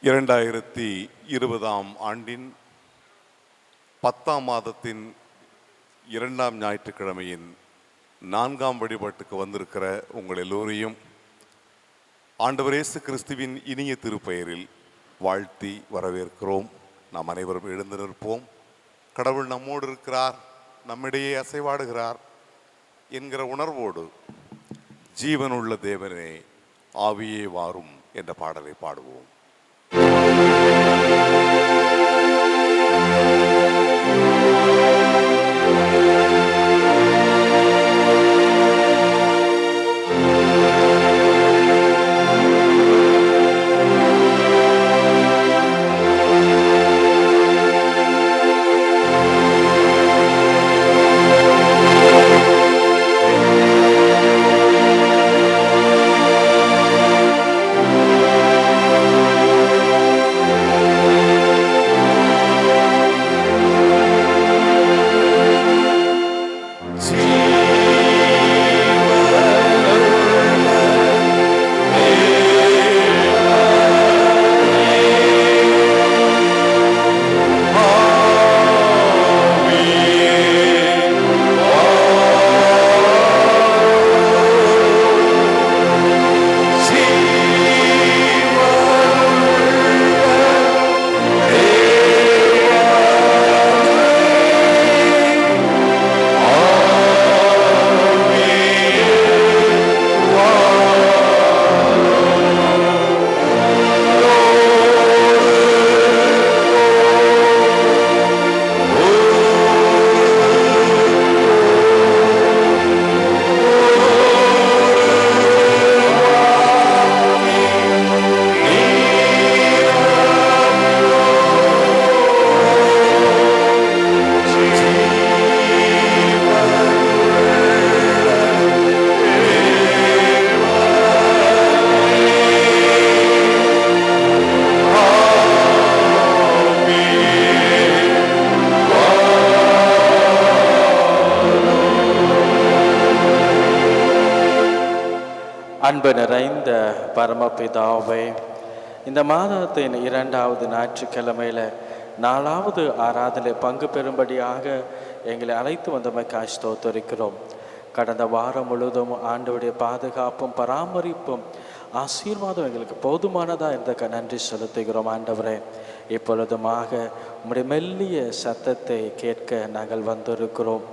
2020 ஆண்டின் 10ஆம் மாதத்தின் 2ஆம் ஞாயிற்றுக்கிழமையின் 4ஆம் வழிபாட்டுக்கு வந்திருக்கிற உங்கள் எல்லோரையும் ஆண்டவர் இயேசு கிறிஸ்துவின் இனிய திருப்பெயரில் வாழ்த்தி வரவேற்கிறோம். நாம் அனைவரும் எழுந்து நிற்போம். கடவுள் நம்மோடு இருக்கிறார், நம்மிடையே அசைவாடுகிறார் என்கிற உணர்வோடு ஜீவனுள்ள தேவனே ஆவியே வாரும் என்ற பாடலை பாடுவோம். அன்பு நிறைந்த பரமபிதாவே, இந்த மாதத்தின் 2வது ஞாயிற்றுக்கிழமையில 4வது ஆராதனை பங்கு பெறும்படியாக எங்களை அழைத்து வந்தமைக்காய் ஸ்தோத்திரிக்கிறோம். கடந்த வாரம் முழுவதும் ஆண்டவருடைய பாதுகாப்பும் பராமரிப்பும் ஆசீர்வாதம் எங்களுக்கு போதுமானதாக இருந்த நன்றி செலுத்துகிறோம். ஆண்டவரே, இப்பொழுதுமாக உம்முடைய மெல்லிய சத்தத்தை கேட்க நாங்கள் வந்திருக்கிறோம்.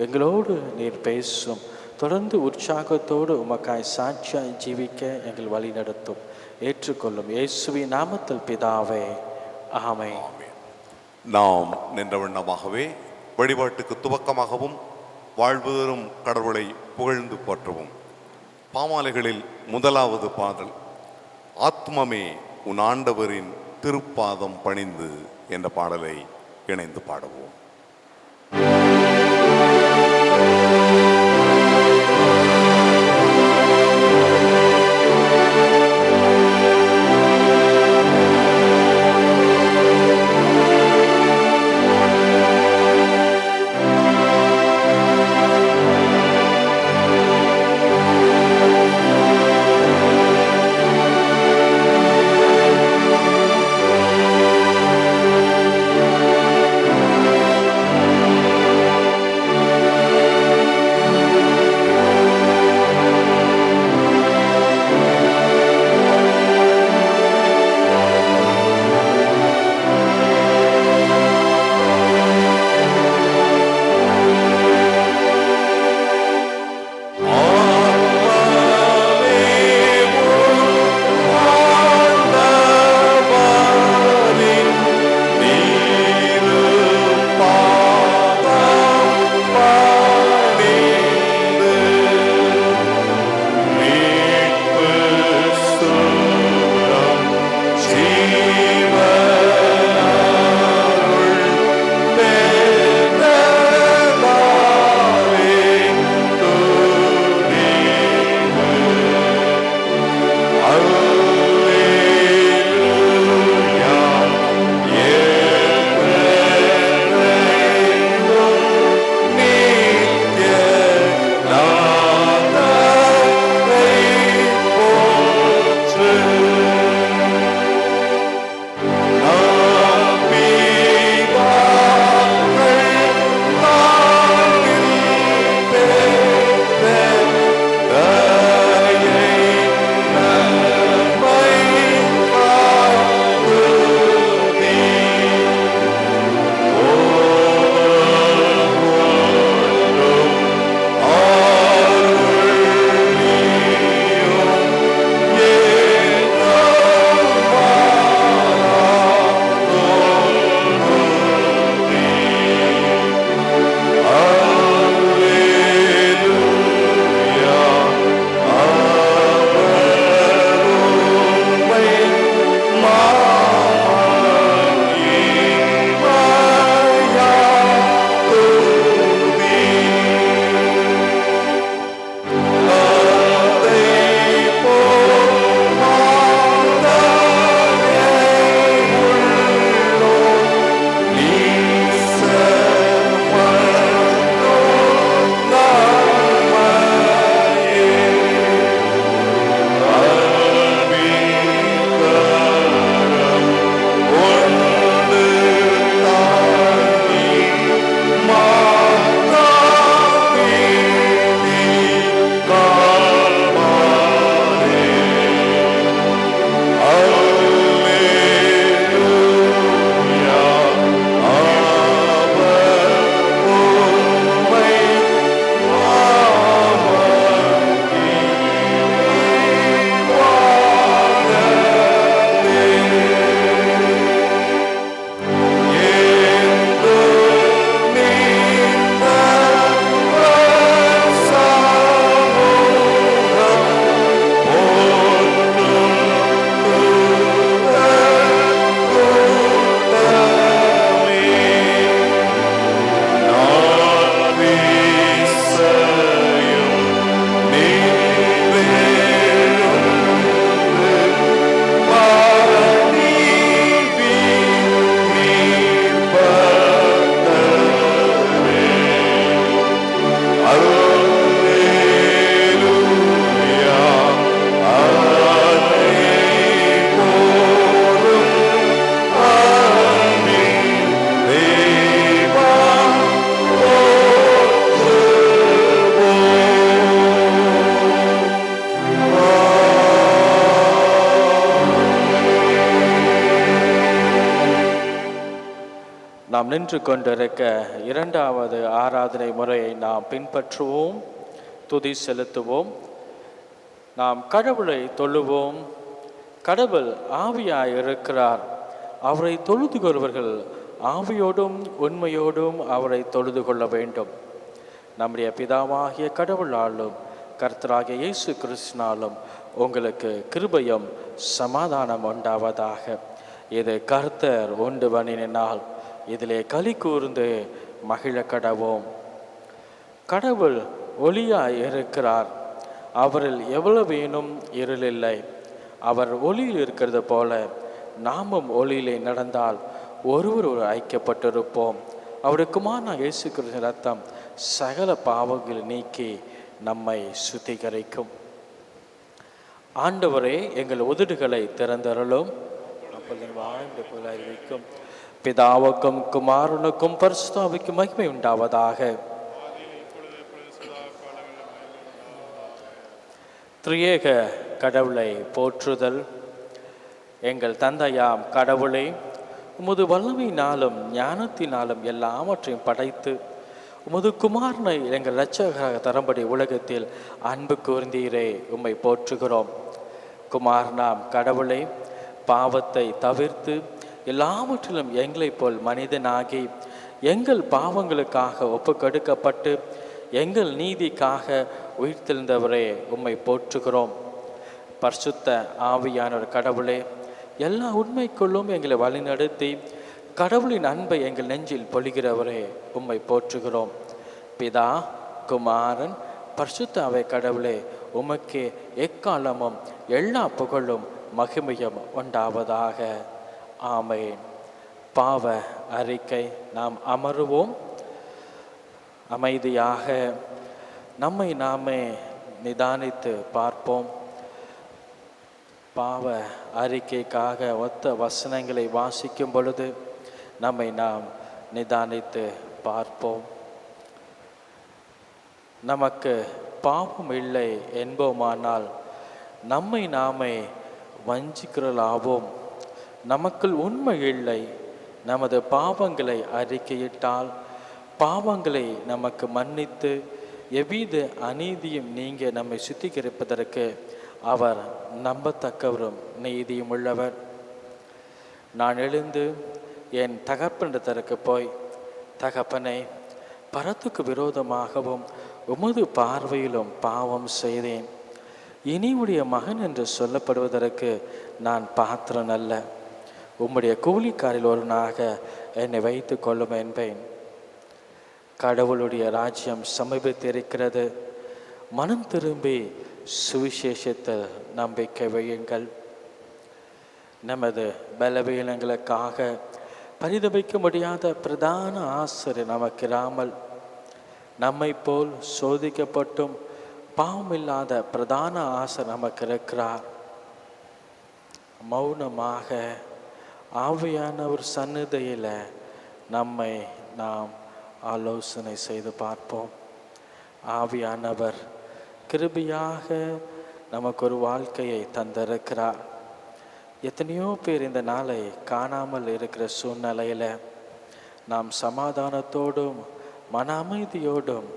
எங்களோடு நீர் பேசும், தொடர்ந்து உற்சாகத்தோடு உமக்காய் சாட்சியாய் ஜீவிக்க எங்கள் வழி நடத்தும். ஏற்றுக்கொள்ளும் இயேசுவின் நாமத்தில் பிதாவே, ஆமென். நாம் நின்ற வண்ணமாகவே வழிபாட்டுக்கு துவக்கமாகவும் வாழ்வு தரும் கடவுளை புகழ்ந்து போற்றவும். பாமாலைகளில் முதலாவது பாடல், ஆத்மமே உன் ஆண்டவரின் திருப்பாதம் பணிந்து என்ற பாடலை இணைந்து பாடுவோம். நாம் நின்று கொண்டிருக்க இரண்டாவது ஆராதனை முறையை நாம் பின்பற்றுவோம், துதி செலுத்துவோம். நாம் கடவுளை தொழுவோம். கடவுள் ஆவியாய் இருக்கிறார். அவரை தொழுது கொள்வர்கள் ஆவியோடும் உண்மையோடும் அவரை தொழுது கொள்ள வேண்டும். நம்முடைய பிதாவாகிய கடவுளாலும் கர்த்தராகிய இயேசு கிறிஸ்துவினாலும் உங்களுக்கு கிருபையும் சமாதானம் உண்டாவதாக. இது கர்த்தர் உண்டு பண்ணினால் இதிலே களி கூர்ந்து மகிழ கடவோம். கடவுள் ஒளியாய் இருக்கிறார். அவரில் எவ்வளவேனும் இருளில்லை. அவர் ஒளியில் இருக்கிறது போல நாமும் ஒளியிலே நடந்தால் ஒருவர் ஐக்கியப்பட்டிருப்போம். அவருடைய குமாரனாகிய இயேசு கிறிஸ்துவின் இரத்தம் சகல பாவங்களை நீக்கி நம்மை சுத்திகரிக்கும். ஆண்டவரே, எங்கள் உதடுகளை திறந்தருளும். அறிவிக்கும் பிதாவுக்கும் குமாரனுக்கும் பரிசுத்த ஆவிக்கும் மகிமை உண்டாவதாக. திரியேக கடவுளை போற்றுதல். எங்கள் தந்தையாம் கடவுளை, உமது வல்லமையினாலும் ஞானத்தினாலும் எல்லாவற்றையும் படைத்து உமது குமாரனை எங்கள் இரட்சகராக தரும்படி உலகத்தில் அன்பு கூர்ந்தீரே, உம்மை போற்றுகிறோம். குமாரனாம் கடவுளை, பாவத்தை தவிர்த்து எல்லாவற்றிலும் எங்களைப் போல் மனிதனாகி எங்கள் பாவங்களுக்காக ஒப்புக்கொடுக்கப்பட்டு எங்கள் நீதிக்காக உயிர்த்தெழுந்தவரே, உம்மை போற்றுகிறோம். பரிசுத்த ஆவியானவர் கடவுளே, எல்லா உண்மைக்குள்ளும் எங்களை வழிநடத்தி கடவுளின் அன்பை எங்கள் நெஞ்சில் பொழிகிறவரே, உம்மை போற்றுகிறோம். பிதா, குமாரன், பரிசுத்த ஆவி கடவுளே, உமக்கே எக்காலமும் எல்லா புகழும் மகிமையும் உண்டாவதாக. ஆமென். பாவ அறிக்கை. நாம் அமருவோம். அமைதியாக நம்மை நாமே நிதானித்து பார்ப்போம். பாவ அறிக்கைக்காக ஒத்த வசனங்களை வாசிக்கும் பொழுது நம்மை நாம் நிதானித்து பார்ப்போம். நமக்கு பாவம் இல்லை என்போமானால் நம்மை நாமே வஞ்சிக்கிறலாவோம். நமக்குள் உண்மை இல்லை. நமது பாவங்களை அறிக்கையிட்டால் பாவங்களை நமக்கு மன்னித்து எவ்வித அநீதியும் நீங்க நம்மை சுத்திகரிப்பதற்கு அவர் நம்பத்தக்கவரும் நீதியும் உள்ளவர். நான் எழுந்து என் தகப்பனிடத்திற்கு போய், தகப்பனை, பரத்துக்கு விரோதமாகவும் உமது பார்வையிலும் பாவம் செய்தேன். இனி உடைய மகன் என்று சொல்லப்படுவதற்கு நான் பாத்திரன் அல்ல. உம்முடைய கூலிக்காரில் ஒருவனாக என்னை வைத்து கொள்ளும் என்பேன். கடவுளுடைய ராஜ்யம் சமீபத்திருக்கிறது. மனம் திரும்பி சுவிசேஷத்தில் நம்பிக்கை வையுங்கள். நமது பலவீனங்களுக்காக பரிதபிக்க முடியாத பிரதான ஆசிரியர் நமக்கிராமல் நம்மை போல் சோதிக்கப்பட்டும் பாவமில்லாத பிரதான ஆசிரியர் நமக்கு இருக்கிறார். மௌனமாக ஆவியானவர் சந்நிதியில் நம்மை நாம் ஆலோசனை செய்து பார்ப்போம். ஆவியானவர் கிருபையாக நமக்கு ஒரு வாழ்க்கையை தந்திருக்கிறார். எத்தனையோ பேர் இந்த நாளை காணாமல் இருக்கிற சூழ்நிலையில் நாம் சமாதானத்தோடும் மன அமைதியோடும்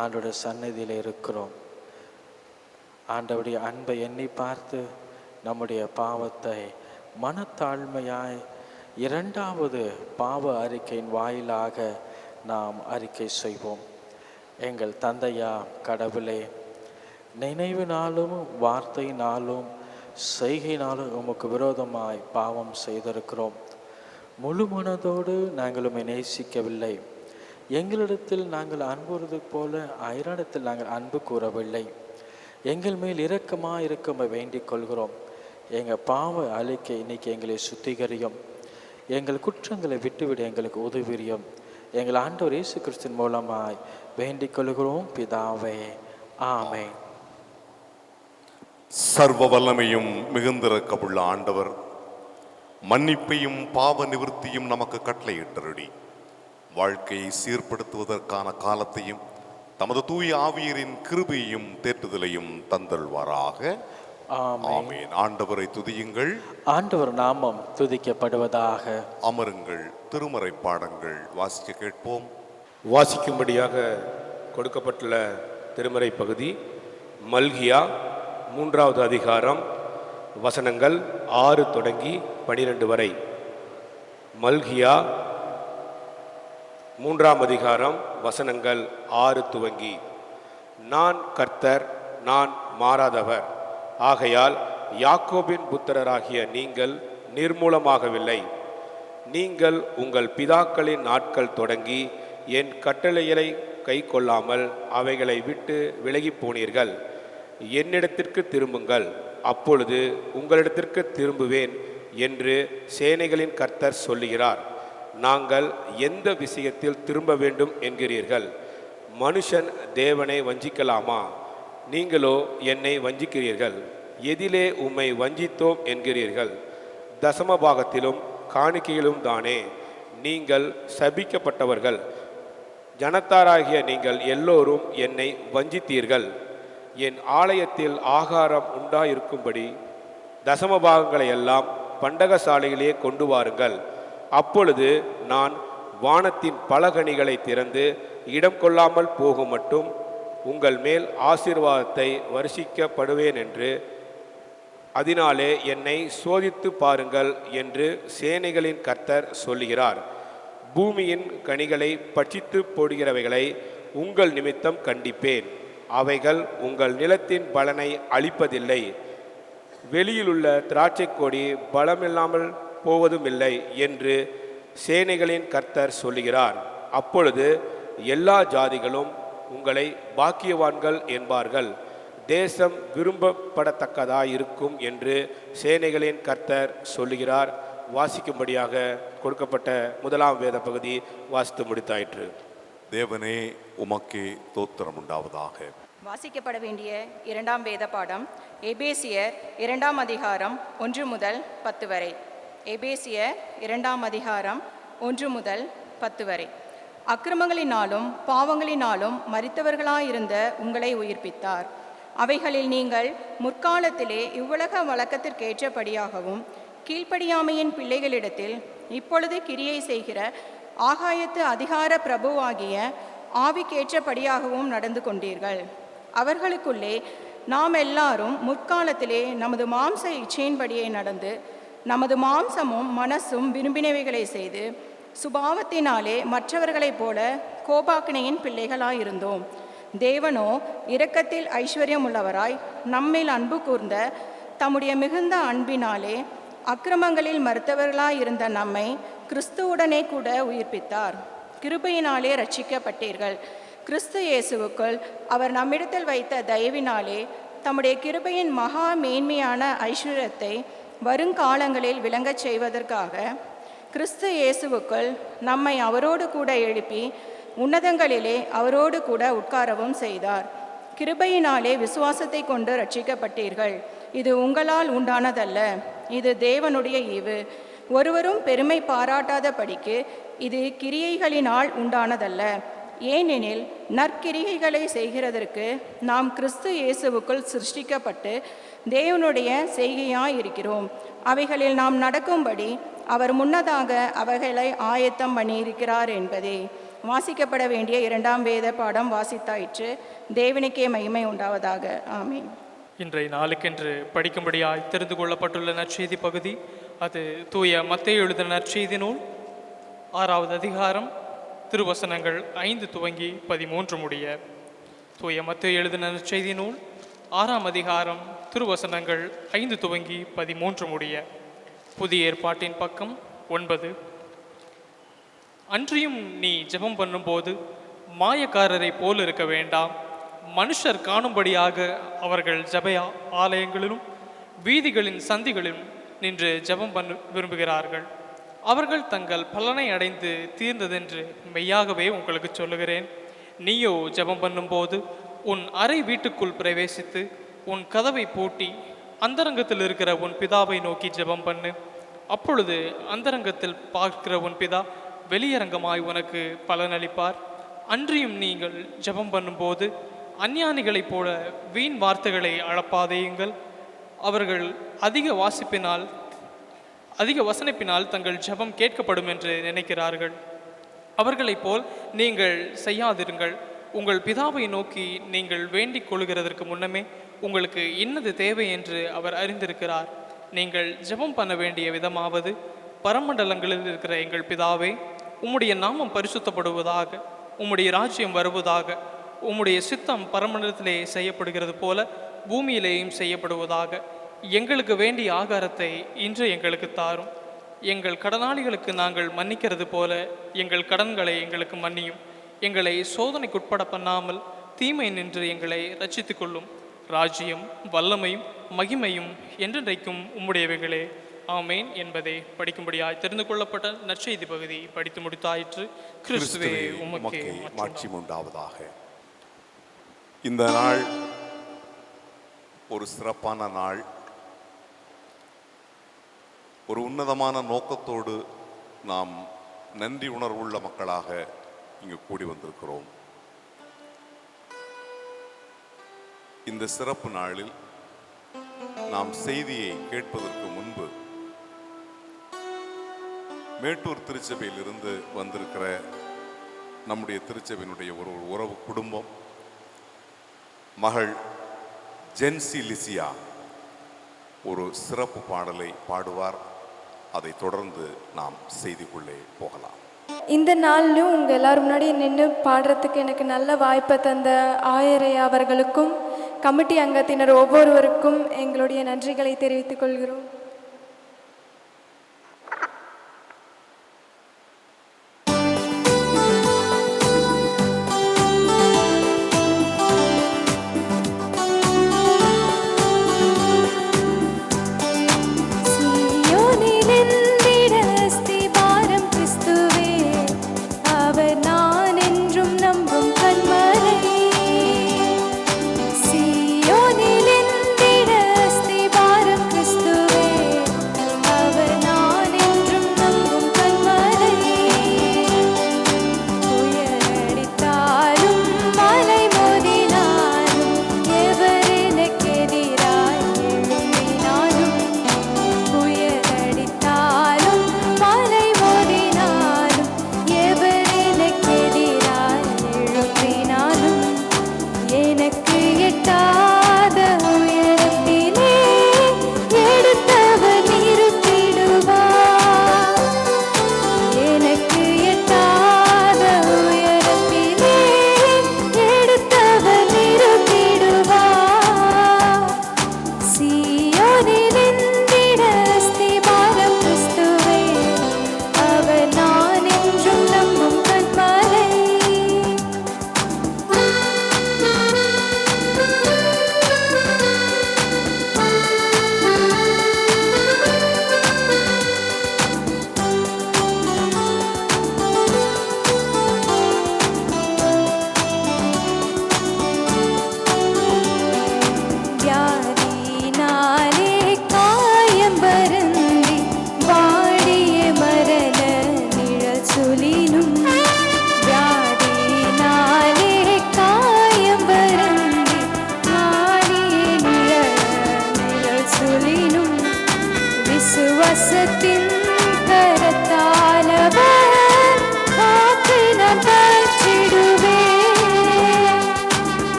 ஆண்டோடைய சந்நிதியில் இருக்கிறோம். ஆண்டவருடைய அன்பை எண்ணி பார்த்து நம்முடைய பாவத்தை மனத்தாழ்மையாய் இரண்டாவது பாவ அறிக்கையின் வாயிலாக நாம் அறிக்கை செய்வோம். எங்கள் தந்தையா கடவுளே, நினைவினாலும் வார்த்தையினாலும் செய்கையினாலும் உமக்கு விரோதமாய் பாவம் செய்திருக்கிறோம். முழு மனதோடு நாங்கள் உம்மை நேசிக்கவில்லை. எங்களிடத்தில் நாங்கள் அன்புறது போல அயரிடத்தில் நாங்கள் அன்பு கூறவில்லை. எங்கள் மேல் இரக்கமாக இருக்க வேண்டிக் கொள்கிறோம். எங்கள் பாவ அழிக்கை இன்னைக்கு எங்களை சுத்திகரியும். எங்கள் குற்றங்களை விட்டுவிட எங்களுக்கு உதவியும். எங்கள் ஆண்டவர் இயேசு கிறிஸ்துவின் மூலமாய் வேண்டிக் கொள்கிறோம் பிதாவே. ஆமென். சர்வ வல்லமையும் மிகுந்திருக்கவுள்ள ஆண்டவர் மன்னிப்பையும் பாவ நிவர்த்தியும் நமக்கு கட்டளையிட்டருளி வாழ்க்கையை சீர்படுத்துவதற்கான காலத்தையும் தமது தூய ஆவியரின் கிருபையையும் தேற்றுதலையும் தந்தல்வாராக. ஆமென். ஆண்டவரை துதியுங்கள். ஆண்டவர் நாமம் துதிக்கப்படுவதாக. அமருங்கள், திருமறை பாடங்கள் வாசிக்க கேட்போம். வாசிக்கும்படியாக கொடுக்கப்பட்டுள்ள திருமறை பகுதி மல்கியா 3வது அதிகாரம் வசனங்கள் 6 தொடங்கி 12 வரை. மல்கியா 3ஆம் அதிகாரம் வசனங்கள் 6 துவங்கி. நான் கர்த்தர், நான் மாறாதவர். ஆகையால் யாக்கோபின் புத்திரராகிய நீங்கள் நிர்மூலமாகவில்லை. நீங்கள் உங்கள் பிதாக்களின் நாட்கள் தொடங்கி என் கட்டளைகளை கை கொள்ளாமல் அவைகளை விட்டு விலகி போனீர்கள். என்னிடத்திற்கு திரும்புங்கள், அப்பொழுது உங்களிடத்திற்கு திரும்புவேன் என்று சேனைகளின் கர்த்தர் சொல்லுகிறார். நாங்கள் எந்த விஷயத்தில் திரும்ப வேண்டும் என்கிறீர்கள்? மனுஷன் தேவனை வஞ்சிக்கலாமா? நீங்களோ என்னை வஞ்சிக்கிறீர்கள். எதிலே உம்மை வஞ்சித்தோம் என்கிறீர்கள்? தசமபாகத்திலும் காணிக்கையிலும் தானே. நீங்கள் சபிக்கப்பட்டவர்கள். ஜனத்தாராகிய நீங்கள் எல்லோரும் என்னை வஞ்சித்தீர்கள். என் ஆலயத்தில் ஆகாரம் உண்டாயிருக்கும்படி தசமபாகங்களை எல்லாம் பண்டகசாலையிலே கொண்டு வாருங்கள். அப்பொழுது நான் வானத்தின் பலகணிகளை திறந்து இடம் கொள்ளாமல் போகும் மட்டும் உங்கள் மேல் ஆசீர்வாதத்தை வருஷிக்கப்படுவேன் என்று, அதனாலே என்னை சோதித்து பாருங்கள் என்று சேனைகளின் கர்த்தர் சொல்லுகிறார். பூமியின் கனிகளை பட்சித்து போடுகிறவைகளை உங்கள் நிமித்தம் கண்டிப்பேன். அவைகள் உங்கள் நிலத்தின் பலனை அளிப்பதில்லை. வெளியிலுள்ள திராட்சை கொடி பலமில்லாமல் போவதுமில்லை என்று சேனைகளின் கர்த்தர் சொல்லுகிறார். அப்பொழுது எல்லா ஜாதிகளும் உங்களை பாக்கியவான்கள் என்பார்கள். தேசம் விரும்பப்படத்தக்கதாயிருக்கும் என்று சேனைகளின் கர்த்தர் சொல்லுகிறார். வாசிக்கும்படியாக கொடுக்கப்பட்ட 1ஆம் வேத பகுதி வாசித்து முடித்தாயிற்று. தேவனே, உமக்கே தோத்திரம் உண்டாவதாக. வாசிக்கப்பட வேண்டிய 2ஆம் வேத பாடம் எபேசியர் 2ஆம் அதிகாரம் 1 முதல் 10 வரை. எபேசியர் 2ஆம் அதிகாரம் 1 முதல் 10 வரை. அக்கிரமங்களினாலும் பாவங்களினாலும் மரித்தவர்களாயிருந்த உங்களை உயிர்ப்பித்தார். அவைகளில் நீங்கள் முற்காலத்திலே இவ்வுலக வழக்கத்திற்கேற்றபடியாகவும் கீழ்ப்படியாமையின் பிள்ளைகளிடத்தில் இப்பொழுது கிரியை செய்கிற ஆகாயத்து அதிகார பிரபுவாகிய ஆவிக்கேற்றபடியாகவும் நடந்து கொண்டீர்கள். அவர்களுக்குள்ளே நாம் எல்லாரும் முற்காலத்திலே நமது மாம்ச இச்சையின்படியே நடந்து நமது மாம்சமும் மனசும் விரும்பினவைகளை செய்து சுபாவத்தினாலே மற்றவர்களைப் போல கோபாக்கினையின் பிள்ளைகளாயிருந்தோம். தேவனோ இரக்கத்தில் ஐஸ்வர்யமுள்ளவராய் நம்மில் அன்பு கூர்ந்த தம்முடைய மிகுந்த அன்பினாலே அக்கிரமங்களில் மறுத்தவர்களாயிருந்த நம்மை கிறிஸ்துவுடனே கூட உயிர்ப்பித்தார். கிருபையினாலே ரட்சிக்கப்பட்டீர்கள். கிறிஸ்து இயேசுவுக்குள் அவர் நம்மிடத்தில் வைத்த தயவினாலே தம்முடைய கிருபையின் மகா மேன்மையான ஐஸ்வர்யத்தை வருங்காலங்களில் விளங்கச் செய்வதற்காக கிறிஸ்து இயேசுவுக்குள் நம்மை அவரோடு கூட எழுப்பி உன்னதங்களிலே அவரோடு கூட உட்காரவும் செய்தார். கிருபையினாலே விசுவாசத்தை கொண்டு ரட்சிக்கப்பட்டீர்கள். இது உங்களால் உண்டானதல்ல, இது தேவனுடைய ஈவு. ஒருவரும் பெருமை பாராட்டாத படிக்கு இது கிரியைகளினால் உண்டானதல்ல. ஏனெனில் நற்கிரிகைகளை செய்கிறதற்கு நாம் கிறிஸ்து இயேசுவுக்குள் சிருஷ்டிக்கப்பட்டு தேவனுடைய செய்கையாயிருக்கிறோம். அவைகளில் நாம் நடக்கும்படி அவர் முன்னதாக அவைகளை ஆயத்தம் பண்ணியிருக்கிறார் என்பதே. வாசிக்கப்பட வேண்டிய 2ஆம் வேத பாடம் வாசித்தாயிற்று. தேவனுக்கே மகிமை உண்டாவதாக. ஆமென். இன்றைய நாளுக்கென்று படிக்கும்படியாய் தெரிந்து கொள்ளப்பட்டுள்ள நற்செய்தி பகுதி அது தூய மத்தேயு எழுதின நற்செய்தி நூல் 6வது அதிகாரம் திருவசனங்கள் 5 துவங்கி 13 முடிய. தூய மத்தேயு எழுதின நற்செய்தி நூல் 6ஆம் அதிகாரம் திருவசனங்கள் 5 துவங்கி 13 முடிய. புதிய ஏற்பாட்டின் பக்கம் 9. அன்றியும் நீ ஜெபம் பண்ணும்போது மாயக்காரரை போல் இருக்க வேண்டாம். மனுஷர் காணும்படியாக அவர்கள் ஜெப ஆலயங்களிலும் வீதிகளின் சந்திகளிலும் நின்று ஜெபம் பண்ண விரும்புகிறார்கள். அவர்கள் தங்கள் பலனை அடைந்து தீர்ந்ததென்று மெய்யாகவே உங்களுக்கு சொல்லுகிறேன். நீயோ ஜெபம் பண்ணும்போது உன் அறை வீட்டுக்குள் பிரவேசித்து உன் கதவை பூட்டி அந்தரங்கத்தில் இருக்கிற உன் பிதாவை நோக்கி ஜெபம் பண்ணு. அப்பொழுது அந்தரங்கத்தில் பார்க்கிற உன் பிதா வெளியரங்கமாய் உனக்கு பலனளிப்பார். அன்றியும் நீங்கள் ஜெபம் பண்ணும்போது அஞ்ஞானிகளைப் போல வீண் வார்த்தைகளை அளப்பாதேயுங்கள். அவர்கள் அதிக வாசிப்பினால் அதிக வசனிப்பினால் தங்கள் ஜெபம் கேட்கப்படும் என்று நினைக்கிறார்கள். அவர்களைப் போல் நீங்கள் செய்யாதிருங்கள். உங்கள் பிதாவை நோக்கி நீங்கள் வேண்டிக் கொள்கிறதற்கு முன்னமே உங்களுக்கு இன்னது தேவை என்று அவர் அறிந்திருக்கிறார். நீங்கள் ஜெபம் பண்ண வேண்டிய விதமாவது, பரமண்டலங்களில் இருக்கிற எங்கள் பிதாவே, உம்முடைய நாமம் பரிசுத்தப்படுவதாக, உம்முடைய ராஜ்யம் வருவதாக, உம்முடைய சித்தம் பரமண்டலத்திலே செய்யப்படுகிறது போல பூமியிலேயும் செய்யப்படுவதாக. எங்களுக்கு வேண்டிய ஆகாரத்தை இன்று எங்களுக்கு தாரும். எங்கள் கடனாளிகளுக்கு நாங்கள் மன்னிக்கிறது போல எங்கள் கடன்களை எங்களுக்கு மன்னியும். எங்களை சோதனைக்குட்பட பண்ணாமல் தீமை நின்று எங்களை ரட்சித்துக் கொள்ளும். ராஜ்யம், வல்லமையும் மகிமையும் என்றென்றைக்கும் உம்முடையவைகளே, ஆமேன் என்பதை படிக்கும்படியாய் தெரிந்து கொள்ளப்பட்ட நற்செய்தி பகுதி படித்து முடித்தாயிற்று. கிறிஸ்துவே உமக்கே மாட்சி உண்டாவதாக. இந்த நாள் ஒரு சிறப்பான நாள். ஒரு உன்னதமான நோக்கத்தோடு நாம் நன்றி உணர்வுள்ள மக்களாக இங்கு கூடி வந்திருக்கிறோம். இந்த சிறப்பு நாளில் நாம் செய்தியை கேட்பதற்கு முன்பு மேட்டூர் திருச்சபையிலிருந்து வந்திருக்கிற நம்முடைய திருச்சபையினுடைய ஒரு உறவு குடும்பம், மகள் ஜென்சி லிசியா ஒரு சிறப்பு பாடலை பாடுவார். அதை தொடர்ந்து நாம் செய்திக்குள்ளே போகலாம். இந்த நாளிலும் உங்கள் எல்லாரும் முன்னாடி நின்று பாடுறதுக்கு எனக்கு நல்ல வாய்ப்பை தந்த ஆயரை அவர்களுக்கும் கமிட்டி அங்கத்தினர் ஒவ்வொருவருக்கும் எங்களுடைய நன்றிகளை தெரிவித்துக் கொள்கிறோம்.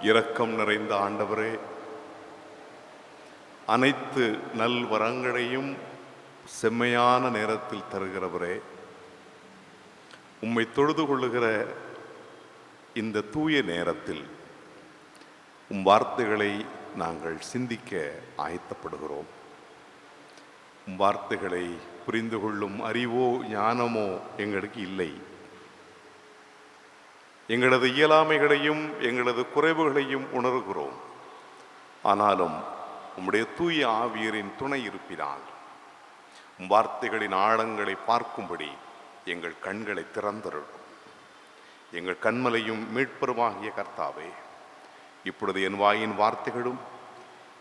இரக்கம் நிறைந்த ஆண்டவரே, அனைத்து நல்வரங்களையும் செம்மையான நேரத்தில் தருகிறவரே, உம்மை தொழுது கொள்ளுகிற இந்த தூய நேரத்தில் உம் வார்த்தைகளை நாங்கள் சிந்திக்க ஆயத்தப்படுகிறோம். உம் வார்த்தைகளை புரிந்து கொள்ளும் அறிவோ ஞானமோ எங்களுக்கு இல்லை. எங்களது இயலாமைகளையும் எங்களது குறைவுகளையும் உணர்கிறோம். ஆனாலும் உம்முடைய தூய ஆவியரின் துணை இருப்பினால் உம் வார்த்தைகளின் ஆழங்களை பார்க்கும்படி எங்கள் கண்களை திறந்தருளும். எங்கள் கண்மலையும் மீட்பருமாகிய கர்த்தாவே, இப்பொழுது என் வாயின் வார்த்தைகளும்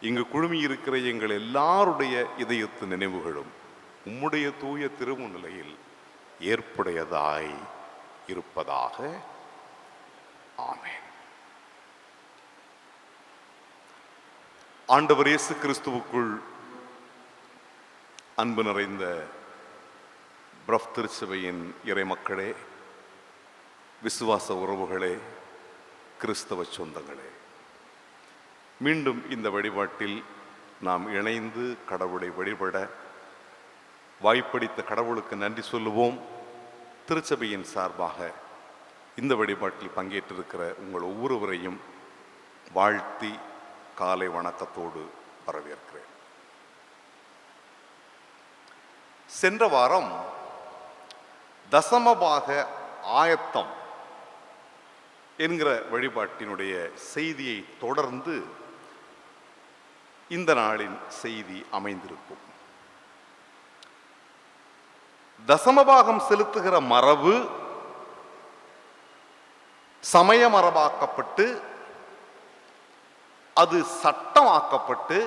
இங்கு குழுமியிருக்கிற எங்கள் எல்லாருடைய இதயத்து நினைவுகளும் உம்முடைய தூய திருமுன்னிலையில் ஏற்புடையதாய் இருப்பதாக. ஆமென். ஆண்டவர் இயேசு கிறிஸ்துவுக்குள் அன்பு நிறைந்த பிரஃப் திருச்சபையின் இறைமக்களே, விசுவாச உறவுகளே, கிறிஸ்தவ சொந்தங்களே, மீண்டும் இந்த வழிபாட்டில் நாம் இணைந்து கடவுளை வழிபட வாய்ப்பளித்த கடவுளுக்கு நன்றி சொல்லுவோம். திருச்சபையின் சார்பாக இந்த வழிபாட்டில் பங்கேற்றிருக்கிற உங்கள் ஒவ்வொருவரையும் வாழ்த்தி காலை வணக்கத்தோடு வரவேற்கிறேன். சென்ற வாரம் தசமபாக ஆயத்தம் என்கிற வழிபாட்டினுடைய செய்தியை தொடர்ந்து இந்த நாளின் செய்தி அமைந்திருக்கும். தசமபாகம் செலுத்துகிற மரபு சமய மரபாக்கப்பட்டு அது சட்டமாக்கப்பட்டு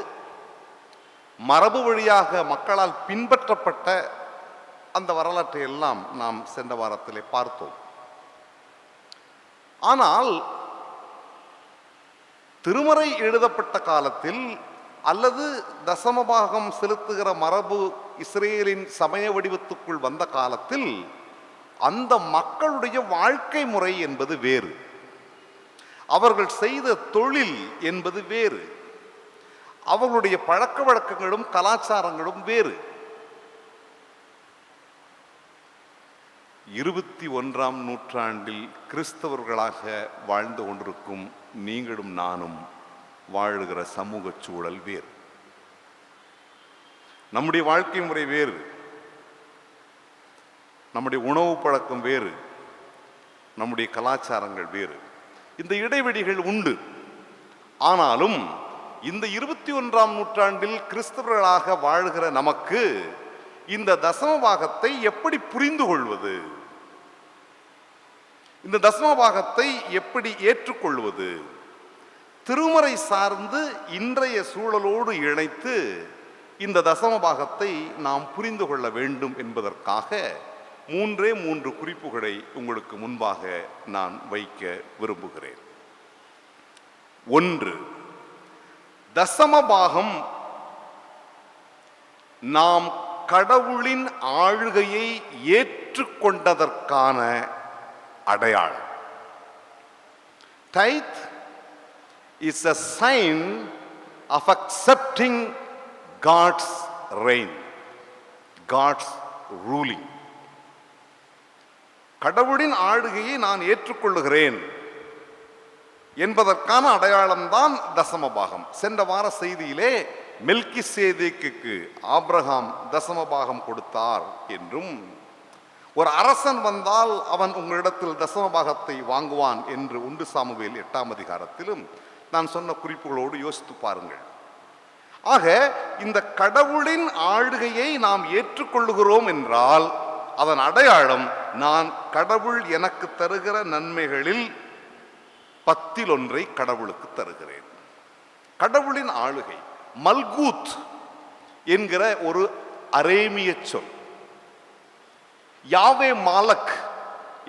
மரபு வழியாக மக்களால் பின்பற்றப்பட்ட அந்த வரலாற்றை எல்லாம் நாம் சென்ற வாரத்திலே பார்த்தோம். ஆனால் திருமறை எழுதப்பட்ட காலத்தில் அல்லது தசமபாகம் செலுத்துகிற மரபு இஸ்ரேலின் சமய வடிவத்துக்குள் வந்த காலத்தில் அந்த மக்களுடைய வாழ்க்கை முறை என்பது வேறு, அவர்கள் செய்த தொழில் என்பது வேறு, அவர்களுடைய பழக்க வழக்கங்களும் கலாச்சாரங்களும் வேறு. 21ஆம் நூற்றாண்டில் கிறிஸ்தவர்களாக வாழ்ந்து கொண்டிருக்கும் நீங்களும் நானும் வாழுகிற சமூக சூழல் வேறு, நம்முடைய வாழ்க்கை முறை வேறு, நம்முடைய உணவு பழக்கம் வேறு, நம்முடைய கலாச்சாரங்கள் வேறு. இந்த இடைவெளிகள் உண்டு. ஆனாலும் இந்த 21ஆம் நூற்றாண்டில் கிறிஸ்தவர்களாக வாழ்கிற நமக்கு இந்த தசமபாகத்தை எப்படி புரிந்து கொள்வது, இந்த தசமபாகத்தை எப்படி ஏற்றுக்கொள்வது, திருமறை சார்ந்து இன்றைய சூழலோடு இணைத்து இந்த தசமபாகத்தை நாம் புரிந்து கொள்ள வேண்டும் என்பதற்காக 3 குறிப்புகளை உங்களுக்கு முன்பாக நான் வைக்க விரும்புகிறேன். 1, தசமபாகம் நாம் கடவுளின் ஆளுகையை ஏற்றுக்கொண்டதற்கான அடையாளம். Tithe is a sign of accepting God's reign, God's ruling. கடவுளின் ஆளுகையை நான் ஏற்றுக்கொள்ளுகிறேன் என்பதற்கான அடையாளம்தான் தசமபாகம். சென்ற வார செய்தியிலே மெல்கிசேதேக்குக்கு ஆபிரகாம் தசமபாகம் கொடுத்தார் என்றும், ஒரு அரசன் வந்தால் அவன் உங்களிடத்தில் தசமபாகத்தை வாங்குவான் என்று 1 சாமுவேல் 8ஆம் அதிகாரத்திலும் நான் சொன்ன குறிப்புகளோடு யோசித்து பாருங்கள். ஆக இந்த கடவுளின் ஆளுகையை நாம் ஏற்றுக்கொள்ளுகிறோம் என்றால் அதன் அடையாளம், நான் கடவுள் எனக்கு தருகிற நன்மைகளில் 10இல் 1 கடவுளுக்கு தருகிறேன். கடவுளின் ஆளுகை மல்கூத் என்கிற ஒரு அரேமிய சொல், யாவே மாலக்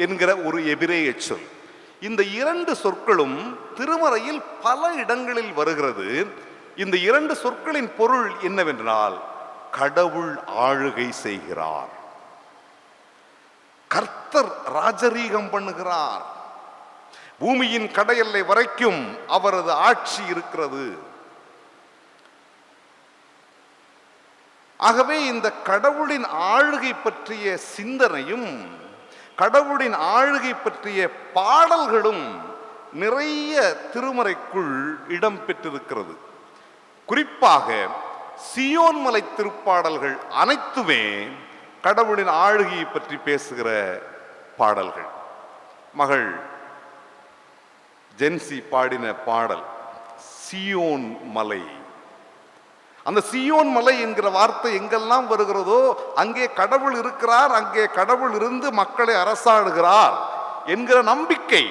என்கிற ஒரு எபிரேய சொல். இந்த 2 சொற்களும் திருமறையில் பல இடங்களில் வருகிறது. இந்த 2 சொற்களின் பொருள் என்னவென்றால், கடவுள் ஆளுகை செய்கிறார், கர்த்தர் ராஜரீகம் பண்ணுகிறார், பூமியின் கடையெல்லை வரைக்கும் அவரது ஆட்சி இருக்கிறது. ஆகவே இந்த கடவுளின் ஆளுகை பற்றிய சிந்தனையும் கடவுளின் ஆளுகை பற்றிய பாடல்களும் நிறைய திருமறைக்குள் இடம் பெற்றிருக்கிறது. குறிப்பாக சியோன் மலை திருப்பாடல்கள் அனைத்துமே கடவுளின் ஆளுகையை பற்றி பேசுகிற பாடல்கள். மகள் ஜென்சி பாடின பாடல் சியோன் மலை அந்த சீயோன் மலை என்கிற வார்த்தை எங்கெல்லாம் வருகிறதோ அங்கே கடவுள் இருக்கிறார், அங்கே கடவுள் இருந்து மக்களை அரசாடுகிறார் என்கிற நம்பிக்கை.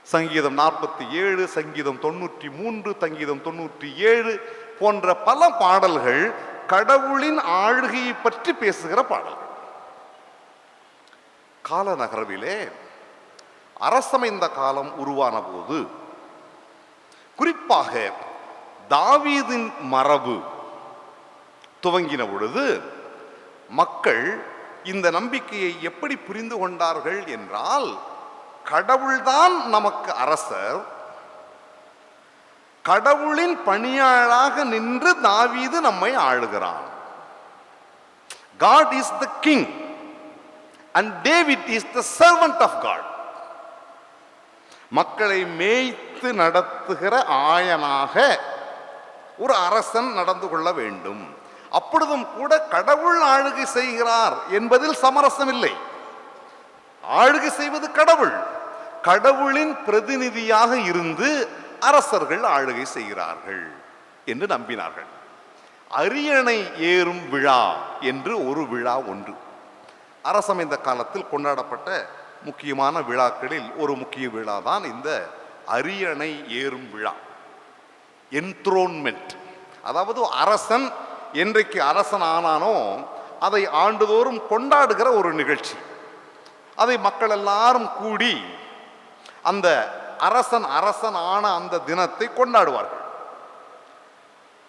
சங்கீதம் 47, சங்கீதம் 93, சங்கீதம் 97 போன்ற பல பாடல்கள் கடவுளின் ஆளுகையை பற்றி பேசுகிற பாடல்கள். கால நகர்விலே அரசமைந்த காலம் உருவான போது, குறிப்பாக தாவீதின் மரபு துவங்கின பொழுது, மக்கள் இந்த நம்பிக்கையை எப்படி புரிந்து கொண்டார்கள் என்றால், கடவுள்தான் நமக்கு அரசர், கடவுளின் பணியாளாக நின்று தாவீது நம்மை ஆளுகிறான். God is the king and David is the servant of God. மக்களை மேய்த்து நடத்துகிற ஆயனாக ஒரு அரசன் நடந்து கொள்ள வேண்டும். அப்பொழுதும் கூட கடவுள் ஆளுகை செய்கிறார் என்பதில் சமரசம் இல்லை. ஆளுகை செய்வது கடவுள், கடவுளின் பிரதிநிதியாக இருந்து அரசர்கள் ஆளுகை செய்கிறார்கள் என்று நம்பினார்கள். அரியணை ஏறும் விழா என்று ஒரு விழா ஒன்று அரசமைந்த காலத்தில் கொண்டாடப்பட்ட முக்கியமான விழாக்களில் ஒரு முக்கிய விழா தான் இந்த அரியணை ஏறும் விழா, என்த்ரோன்மெண்ட். அதாவது அரசன் என்றைக்கு அரசன் ஆனானோ அதை ஆண்டுதோறும் கொண்டாடுகிற ஒரு நிகழ்ச்சி. அதை மக்கள் எல்லாரும் கூடி அந்த அரசன் ஆன அந்த தினத்தை கொண்டாடுவார்கள்,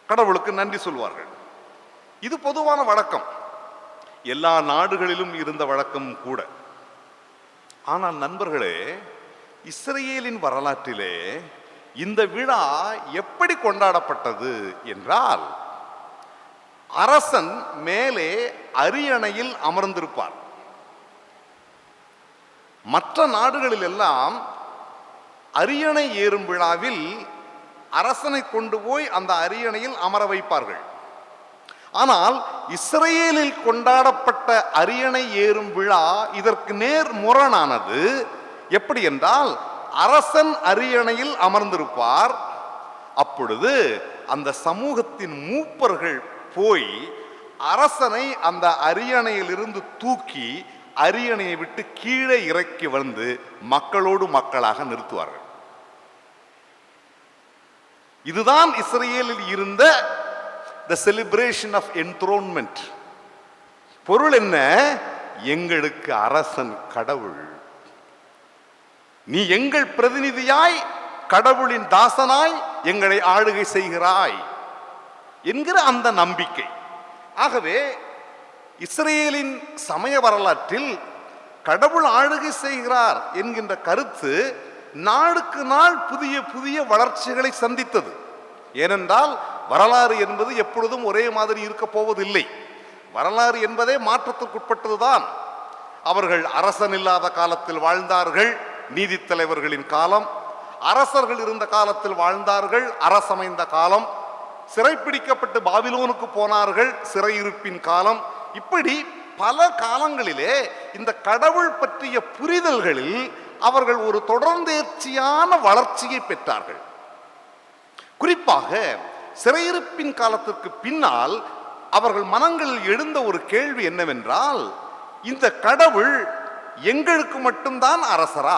கடவுளுக்கு நன்றி சொல்வார்கள். இது பொதுவான வழக்கம், எல்லா நாடுகளிலும் இருந்த வழக்கம் கூட. ஆனால் நண்பர்களே, இஸ்ரேலின் வரலாற்றிலே இந்த விழா எப்படி கொண்டாடப்பட்டது என்றால், அரசன் மேலே அரியணையில் அமர்ந்திருப்பார். மற்ற நாடுகளில் எல்லாம் அரியணை ஏறும் விழாவில் அரசனை கொண்டு போய் அந்த அரியணையில் அமர வைப்பார்கள். ஆனால் இஸ்ரேலில் கொண்டாடப்பட்ட அரியணை ஏறும் விழா இதற்கு நேர் முரணானது. எப்படி என்றால், அரசன் அரியணையில் அமர்ந்திருப்பார், அப்பொழுது அந்த சமூகத்தின் மூப்பர்கள் போய் அரசனை அந்த அரியணையில் இருந்து தூக்கி அரியணையை விட்டு கீழே இறக்கி வந்து மக்களோடு மக்களாக நிறுத்துவார்கள். இதுதான் இஸ்ரேலில் இருந்த the celebration of enthronement. பொருள் என்ன? எங்களுக்கு அரசன் கடவுள், நீ எங்கள் பிரதிநிதியாய் கடவுளின் தாசனாய் எங்களை ஆளுகை செய்கிறாய் என்கிற அந்த நம்பிக்கை. ஆகவே இஸ்ரேலின் சமய வரலாற்றில் கடவுள் ஆளுகை செய்கிறார் என்கின்ற கருத்து நாளுக்கு நாள் புதிய புதிய வளர்ச்சிகளை சந்தித்தது. ஏனென்றால் வரலாறு என்பது எப்பொழுதும் ஒரே மாதிரி இருக்க போவதில்லை. வரலாறு என்பதே மாற்றத்திற்குட்பட்டதுதான். அவர்கள் அரசன் இல்லாத காலத்தில் வாழ்ந்தார்கள், நீதி தலைவர்களின் காலம். அரசர்கள் இருந்த காலத்தில் வாழ்ந்தார்கள், அரசமைந்த காலம். சிறைப்பிடிக்கப்பட்டு பாபிலோனுக்கு போனார்கள், சிறையிருப்பின் காலம். இப்படி பல காலங்களிலே இந்த கடவுள் பற்றிய புரிதல்களில் அவர்கள் ஒரு தொடர்ந்தேர்ச்சியான வளர்ச்சியை பெற்றார்கள். குறிப்பாக சிறையிருப்பின் காலத்திற்கு பின்னால் அவர்கள் மனங்களில் எழுந்த ஒரு கேள்வி என்னவென்றால், இந்த கடவுள் எங்களுக்கு மட்டும்தான் அரசரா?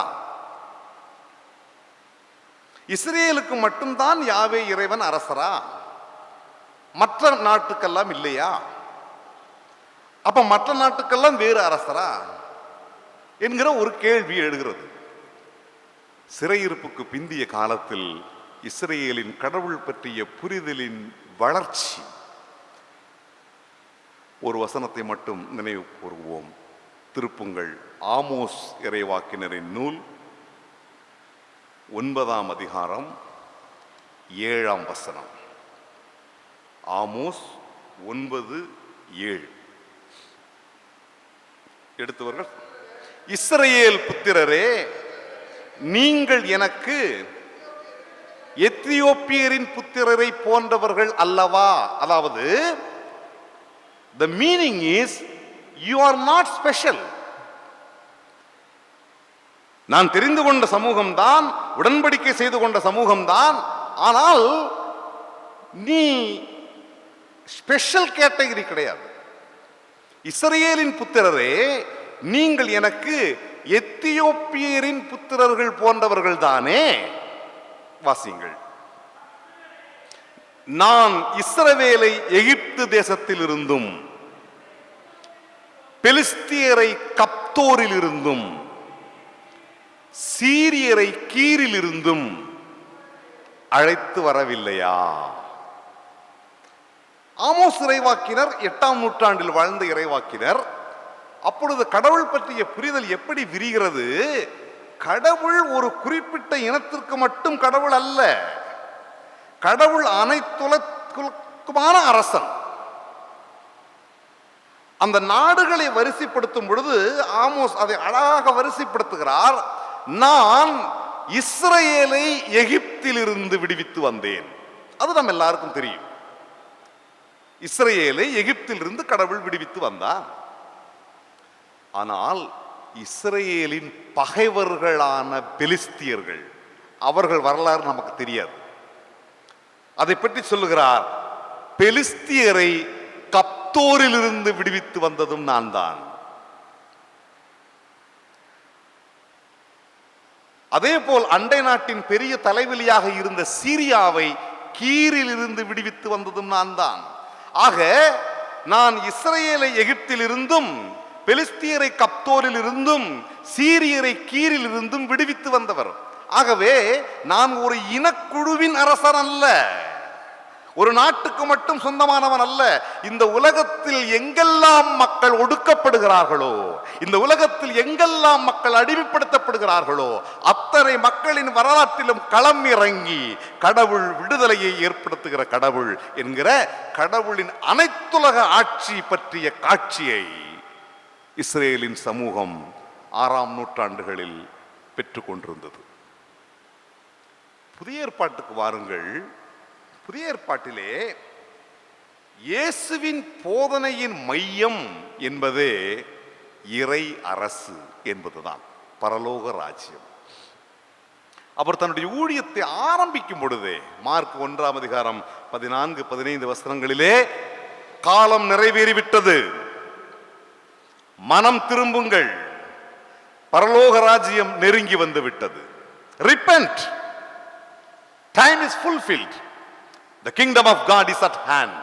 இஸ்ரேலுக்கு மட்டும்தான் யாவே இறைவன் அரசரா? மற்ற நாட்டுக்கெல்லாம் இல்லையா? அப்ப மற்ற நாட்டுக்கெல்லாம் வேறு அரசரா என்கிற ஒரு கேள்வி எழுகிறது. சிறையிருப்புக்கு பிந்திய காலத்தில் இஸ்ரேலின் கடவுள் பற்றிய புரிதலின் வளர்ச்சி. ஒரு வசனத்தை மட்டும் நினைவு கூறுவோம். திருப்புங்கள் ஆமோஸ் இறைவாக்கினரின் நூல் 9ஆம் அதிகாரம் 7ஆம் வசனம். ஆமோஸ் 9:7. எடுத்தவர்கள், இஸ்ரவேல் புத்திரரே, நீங்கள் எனக்கு எத்தியோப்பியரின் புத்திரரை போன்றவர்கள் அல்லவா? அதாவது the meaning is you are not special. நான் தெரிந்து கொண்ட சமூகம்தான், உடன்படிக்கை செய்து கொண்ட சமூகம்தான், ஆனால் நீ ஸ்பெஷல் கேட்டகரி கிடையாது. இஸ்ரவேலின் புத்திரரே, நீங்கள் எனக்கு எத்தியோப்பியரின் புத்திரர்கள் போன்றவர்கள் தானே. வாசிங்கள். நான் இஸ்ரவேலை எகிப்து தேசத்தில் இருந்தும் பெலிஸ்தியரை கப்தோரில் இருந்தும் சீரியரை கீரில் இருந்தும் அழைத்து வரவில்லையா? ஆமோஸ் இறைவாக்கினர் 8ஆம் நூற்றாண்டில் வாழ்ந்த இறைவாக்கினர். அப்பொழுது கடவுள் பற்றிய புரிதல் எப்படி விரிகிறது? கடவுள் ஒரு குறிப்பிட்ட இனத்திற்கு மட்டும் கடவுள் அல்ல, கடவுள் அனைத்துலகுமான அரசன். அந்த நாடுகளை வரிசைப்படுத்தும் பொழுது ஆமோஸ் அதை அழகாக வரிசைப்படுத்துகிறார். நான் இஸ்ரவேலை எகிப்தில் இருந்து விடுவித்து வந்தேன். அது நம்ம எல்லாருக்கும் தெரியும். இஸ்ரவேலை எகிப்தில் இருந்து கடவுள் விடுவித்து வந்தார். ஆனால் இஸ்ரவேலின் பகைவர்களான பெலிஸ்தியர்கள், அவர்கள் வரலாறு நமக்கு தெரியாது. அதை பற்றி சொல்லுகிறார், பெலிஸ்தியரை கப்தோரில் இருந்து விடுவித்து வந்ததும் நான் தான். அதே போல் அண்டை நாட்டின் பெரிய தலைவலியாக இருந்த சீரியாவை கீரில் இருந்து விடுவித்து வந்ததும் நான் தான். ஆக நான் இஸ்ரவேலை எகிப்தில் இருந்தும் பெலிஸ்தியரை கப்தோரில் இருந்தும் சீரியரை கீரில் இருந்தும் விடுவித்து வந்தவர். ஆகவே நான் ஒரு இனக்குழுவின் அரசன் அல்ல, ஒரு நாட்டுக்கு மட்டும் சொந்தமானவன் அல்ல. இந்த உலகத்தில் எங்கெல்லாம் மக்கள் ஒடுக்கப்படுகிறார்களோ, இந்த உலகத்தில் எங்கெல்லாம் மக்கள் அடிமைப்படுத்தப்படுகிறார்களோ, அத்தனை மக்களின் வரலாற்றிலும் களம் இறங்கி கடவுள் விடுதலையை ஏற்படுத்துகிற கடவுள் என்கிற கடவுளின் அனைத்துலக ஆட்சி பற்றிய காட்சியை இஸ்ரேலின் சமூகம் 6ஆம் நூற்றாண்டுகளில் பெற்றுக்கொண்டிருந்தது. புதிய ஏற்பாட்டுக்கு வாருங்கள். புதிய ஏற்பாட்டிலே இயேசுவின் போதனையின் மையம் என்பதே இறை அரசு என்பதுதான், பரலோக ராஜ்யம். அவர் தன்னுடைய ஊழியத்தை ஆரம்பிக்கும் பொழுதே மார்க் 1ஆம் அதிகாரம் 14-15 வசனங்களிலே, காலம் நிறைவேறிவிட்டது, மனம் திரும்புங்கள், பரலோக ராஜ்யம் நெருங்கி வந்து விட்டது, repent, time is fulfilled, the kingdom of God is at hand.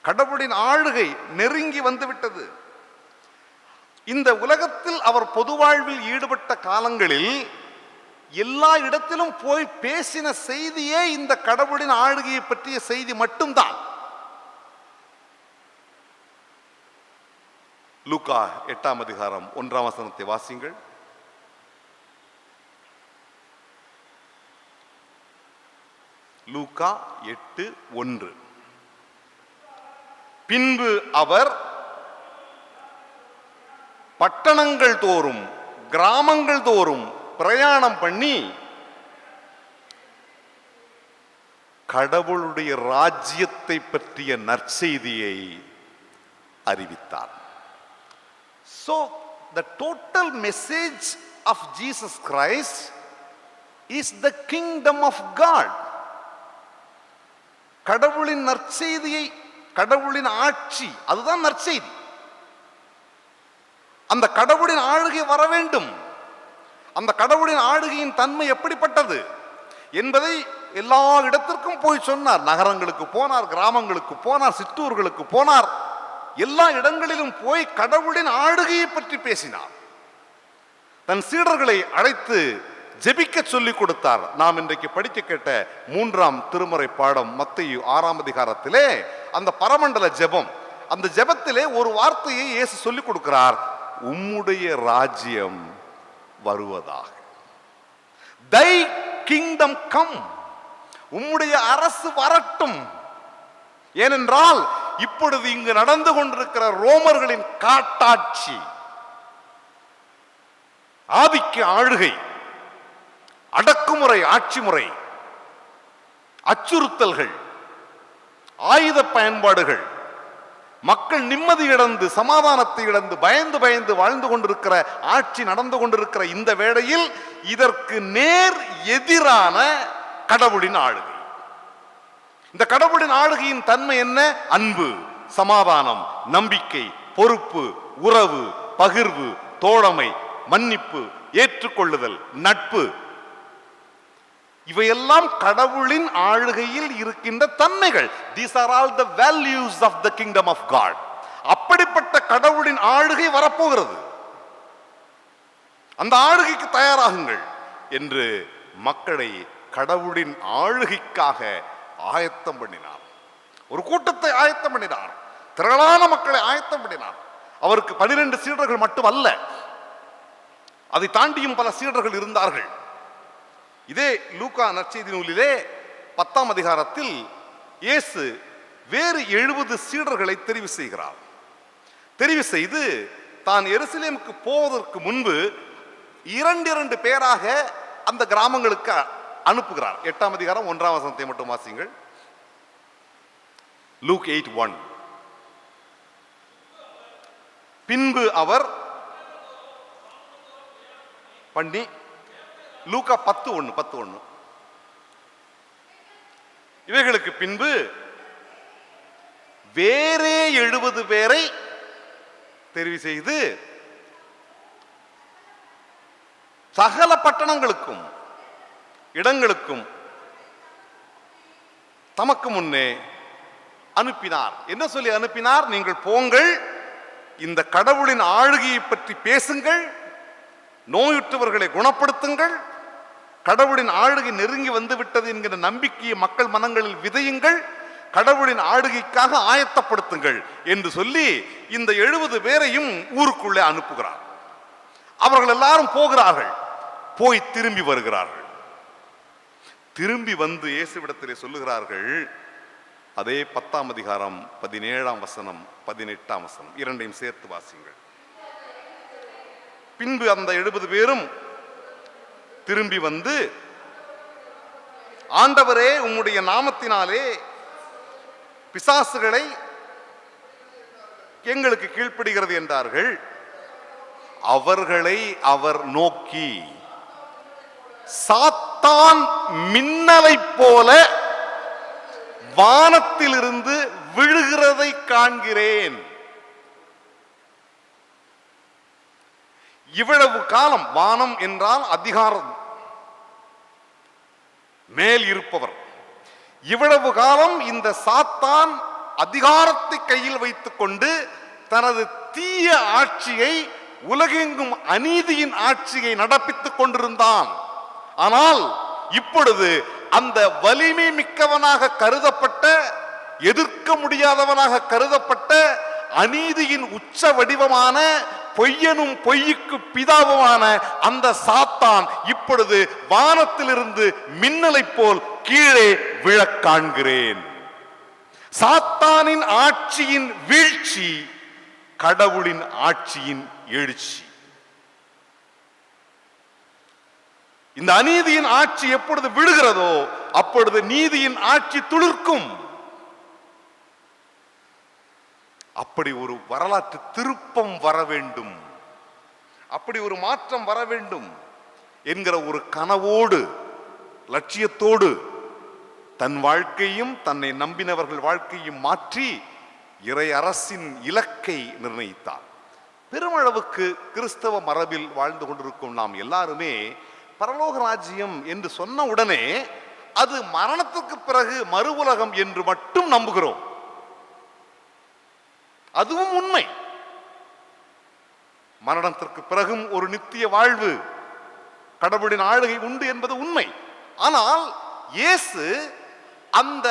கடவுளின் ஆளுகை நெருங்கி வந்துவிட்டது. இந்த உலகத்தில் அவர் பொது வாழ்வில் ஈடுபட்ட காலங்களில் எல்லா இடத்திலும் போய் பேசின செய்தியே இந்த கடவுளின் ஆளுகையை பற்றிய செய்தி மட்டும்தான். லூக்கா 8ஆம் அதிகாரம் 1ஆம் வசனத்தை வாசிங்கள். லூக்கா 8:1. பின்பு அவர் பட்டணங்கள் தோறும் கிராமங்கள் தோறும் பிரயாணம் பண்ணி கடவுளுடைய ராஜ்யத்தை பற்றிய நற்செய்தியை அறிவித்தார். So the total message of Jesus Christ is the kingdom of God. கடவுளின் நற்செய்தியை, கடவுளின் ஆட்சி, அதுதான் நற்செய்தி. அந்த கடவுளின் ஆளுகை வர வேண்டும். அந்த கடவுளின் ஆளுகையின் தன்மை எப்படிப்பட்டது என்பதை எல்லா இடத்திற்கும் போய் சொன்னார். நகரங்களுக்கு போனார், கிராமங்களுக்கு போனார், சிற்றூர்களுக்கு போனார், எல்லா இடங்களிலும் போய் கடவுளின் ஆளுகையை பற்றி பேசினார். தன் சீடர்களை அழைத்து ஜெபிக்க சொல்லிக் கொடுத்தார். நாம் இன்றைக்கு படிக்க கேட்ட 3ஆம் திருமுறை பாடம் மத்தேயு 6ஆம் அதிகாரத்திலே அந்த பரமண்டல ஜெபம், அந்த ஜெபத்திலே ஒரு வார்த்தையை இயேசு சொல்லிக் கொடுக்கிறார், உம்முடைய ராஜ்யம் வருவதாக. தை கிங்டம் கம், உம்முடைய அரசு வரட்டும். ஏனென்றால் இப்பொழுது இங்கு நடந்து கொண்டிருக்கிற ரோமர்களின் காட்டாட்சி, ஆதிக்க ஆளுகை, அடக்குமுறை ஆட்சி முறை, அச்சுறுத்தல்கள், ஆயுத பயன்பாடுகள், மக்கள் நிம்மதி இழந்து சமாதானத்தை இழந்து பயந்து பயந்து வாழ்ந்து கொண்டிருக்கிற ஆட்சி நடந்து கொண்டிருக்கிற இந்த வேளையில் இதற்கு நேர் எதிரான கடவுளின் ஆளுகை. இந்த கடவுளின் ஆளுகையின் தன்மை என்ன? அன்பு, சமாதானம், நம்பிக்கை, பொறுப்பு, உறவு, பகிர்வு, தோழமை, மன்னிப்பு, ஏற்றுக்கொள்ளுதல், நட்பு. இவையெல்லாம் கடவுளின் ஆளுகையில் இருக்கின்ற தன்மைகள். These are all the values of the kingdom of God. அப்படிப்பட்ட கடவுளின் ஆளுகை வரப்போகிறது. அந்த ஆளுகைக்கு தயாராகுங்கள் என்று மக்களை கடவுளின் ஆளுகைக்காக ஆயத்தம் பண்ணினார். ஒரு கூட்டத்தை ஆயத்தம் பண்ணினார், திரளான மக்களை ஆயத்தம் பண்ணினார். அவருக்கு 12 சீடர்கள் மட்டுமல்ல, அதை தாண்டியும் பல சீடர்கள் இருந்தார்கள். இதே லூக்கா நற்செய்தி நூலிலே 10ஆம் அதிகாரத்தில் இயேசு வேறு 70 சீடர்களை தெரிவு செய்கிறார். தெரிவு செய்து தான் எருசலேமுக்கு போவதற்கு முன்பு 2 பேராக அந்த கிராமங்களுக்கு அனுப்புகிறார். 8ஆம் அதிகாரம் 1ஆம் வசனத்தை மட்டும் வாசிங்கள். லூக் 8:1. பின்பு அவர் பண்ணி லூக்கா 10:1. இவைகளுக்கு பின்பு வேறே 70 பேரை தெரிவு செய்து சகல பட்டணங்களுக்கும் இடங்களுக்கும் தமக்கு முன்னே அனுப்பினார். என்ன சொல்லி அனுப்பினார்? நீங்கள் போங்கள், இந்த கடவுளின் ஆளுகையை பற்றி பேசுங்கள், நோயுற்றவர்களை குணப்படுத்துங்கள், கடவுளின் ஆளுகை நெருங்கி வந்து விட்டது என்கிற நம்பிக்கையை மக்கள் மனங்களில் விதையுங்கள், கடவுளின் ஆளுகைக்காக ஆயத்தப்படுத்துங்கள் என்று சொல்லி இந்த 70 பேரையும் ஊருக்குள்ளே அனுப்புகிறார். அவர்கள் எல்லாரும் போகிறார்கள், போய் திரும்பி வருகிறார்கள். திரும்பி வந்து இயேசுவிடத்திலே சொல்லுகிறார்கள், அதே 10ஆம் அதிகாரம் 17ஆம் வசனம் 18ஆம் வசனம் இரண்டையும் சேர்த்து வாசிங்கள். பின்பு அந்த 70 பேரும் திரும்பி வந்து, ஆண்டவரே, உம்முடைய நாமத்தினாலே பிசாசுகளை எங்களுக்கு கீழ்ப்படுகிறது என்றார்கள். அவர்களை அவர் நோக்கி, சாத்தான் மின்னலைப் போல வானத்திலிருந்து விழுகிறதை காண்கிறேன். இவ்வளவு காலம், வானம் என்றால் அதிகாரம், மேல் இருப்பவர். இவ்வளவு காலம் இந்த சாத்தான் அதிகாரத்தை கையில் வைத்துக் கொண்டு தனது தீய ஆட்சியை, உலகெங்கும் அநீதியின் ஆட்சியை நடப்பித்துக் கொண்டிருந்தான். ஆனால் இப்பொழுது அந்த வலிமை மிக்கவனாக கருதப்பட்ட, எதிர்க்க முடியாதவனாக கருதப்பட்ட, அநீதியின் உச்ச வடிவமான, பொய்யனும் பொய்யுக்கு பிதாவுமான அந்த சாத்தான் இப்பொழுது வானத்திலிருந்து மின்னலைப் போல் கீழே விழக் காண்கிறேன். சாத்தானின் ஆட்சியின் வீழ்ச்சி, கடவுளின் ஆட்சியின் எழுச்சி. இந்த அநீதியின் ஆட்சி எப்பொழுது விழுகிறதோ அப்பொழுது நீதியின் ஆட்சி துளிர்க்கும். அப்படி ஒரு வரலாற்று திருப்பம் வர வேண்டும், அப்படி ஒரு மாற்றம் வர வேண்டும் என்கிற ஒரு கனவோடு, லட்சியத்தோடு தன் வாழ்க்கையும் தன்னை நம்பினவர்கள் வாழ்க்கையும் மாற்றி இறை அரசின் இலக்கை நிர்ணயித்தார். பெருமளவுக்கு கிறிஸ்தவ மரபில் வாழ்ந்து கொண்டிருக்கும் நாம் எல்லாருமே பரலோக ராஜ்யம் என்று சொன்ன உடனே அது மரணத்துக்கு பிறகு மறு உலகம் என்று மட்டும் நம்புகிறோம். அதுவும் உண்மை. மரணத்திற்கு பிறகும் ஒரு நித்திய வாழ்வு, கடவுளின் ஆளுகை உண்டு என்பது உண்மை. ஆனால் இயேசு அந்த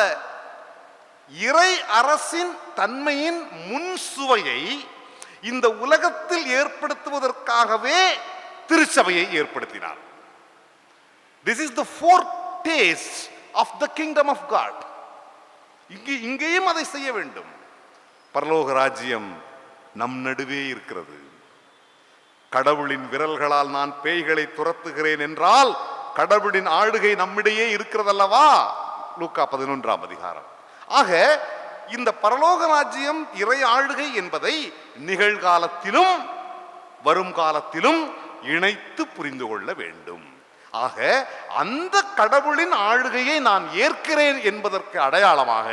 இறை அரசின் தன்மையின் முன் சுவையை இந்த உலகத்தில் ஏற்படுத்துவதற்காகவே திருச்சபையை ஏற்படுத்தினார். This is the foretaste of the kingdom of God. இங்கேயும் அதை செய்ய வேண்டும். பரலோக ராஜ்யம் நம் நடுவே இருக்கிறது. கடவுளின் விரல்களால் நான் பேய்களை துரத்துகிறேன் என்றால் கடவுளின் ஆளுகை நம்மிடையே இருக்கிறதல்லவா? லூக்கா 11ஆம் அதிகாரம். ஆக இந்த பரலோக ராஜ்யம், இறை ஆளுகை என்பதை நிகழ்காலத்திலும் வரும் காலத்திலும் இணைத்து புரிந்து கொள்ள வேண்டும். ஆக அந்த கடவுளின் ஆளுகையை நான் ஏற்கிறேன் என்பதற்கு அடையாளமாக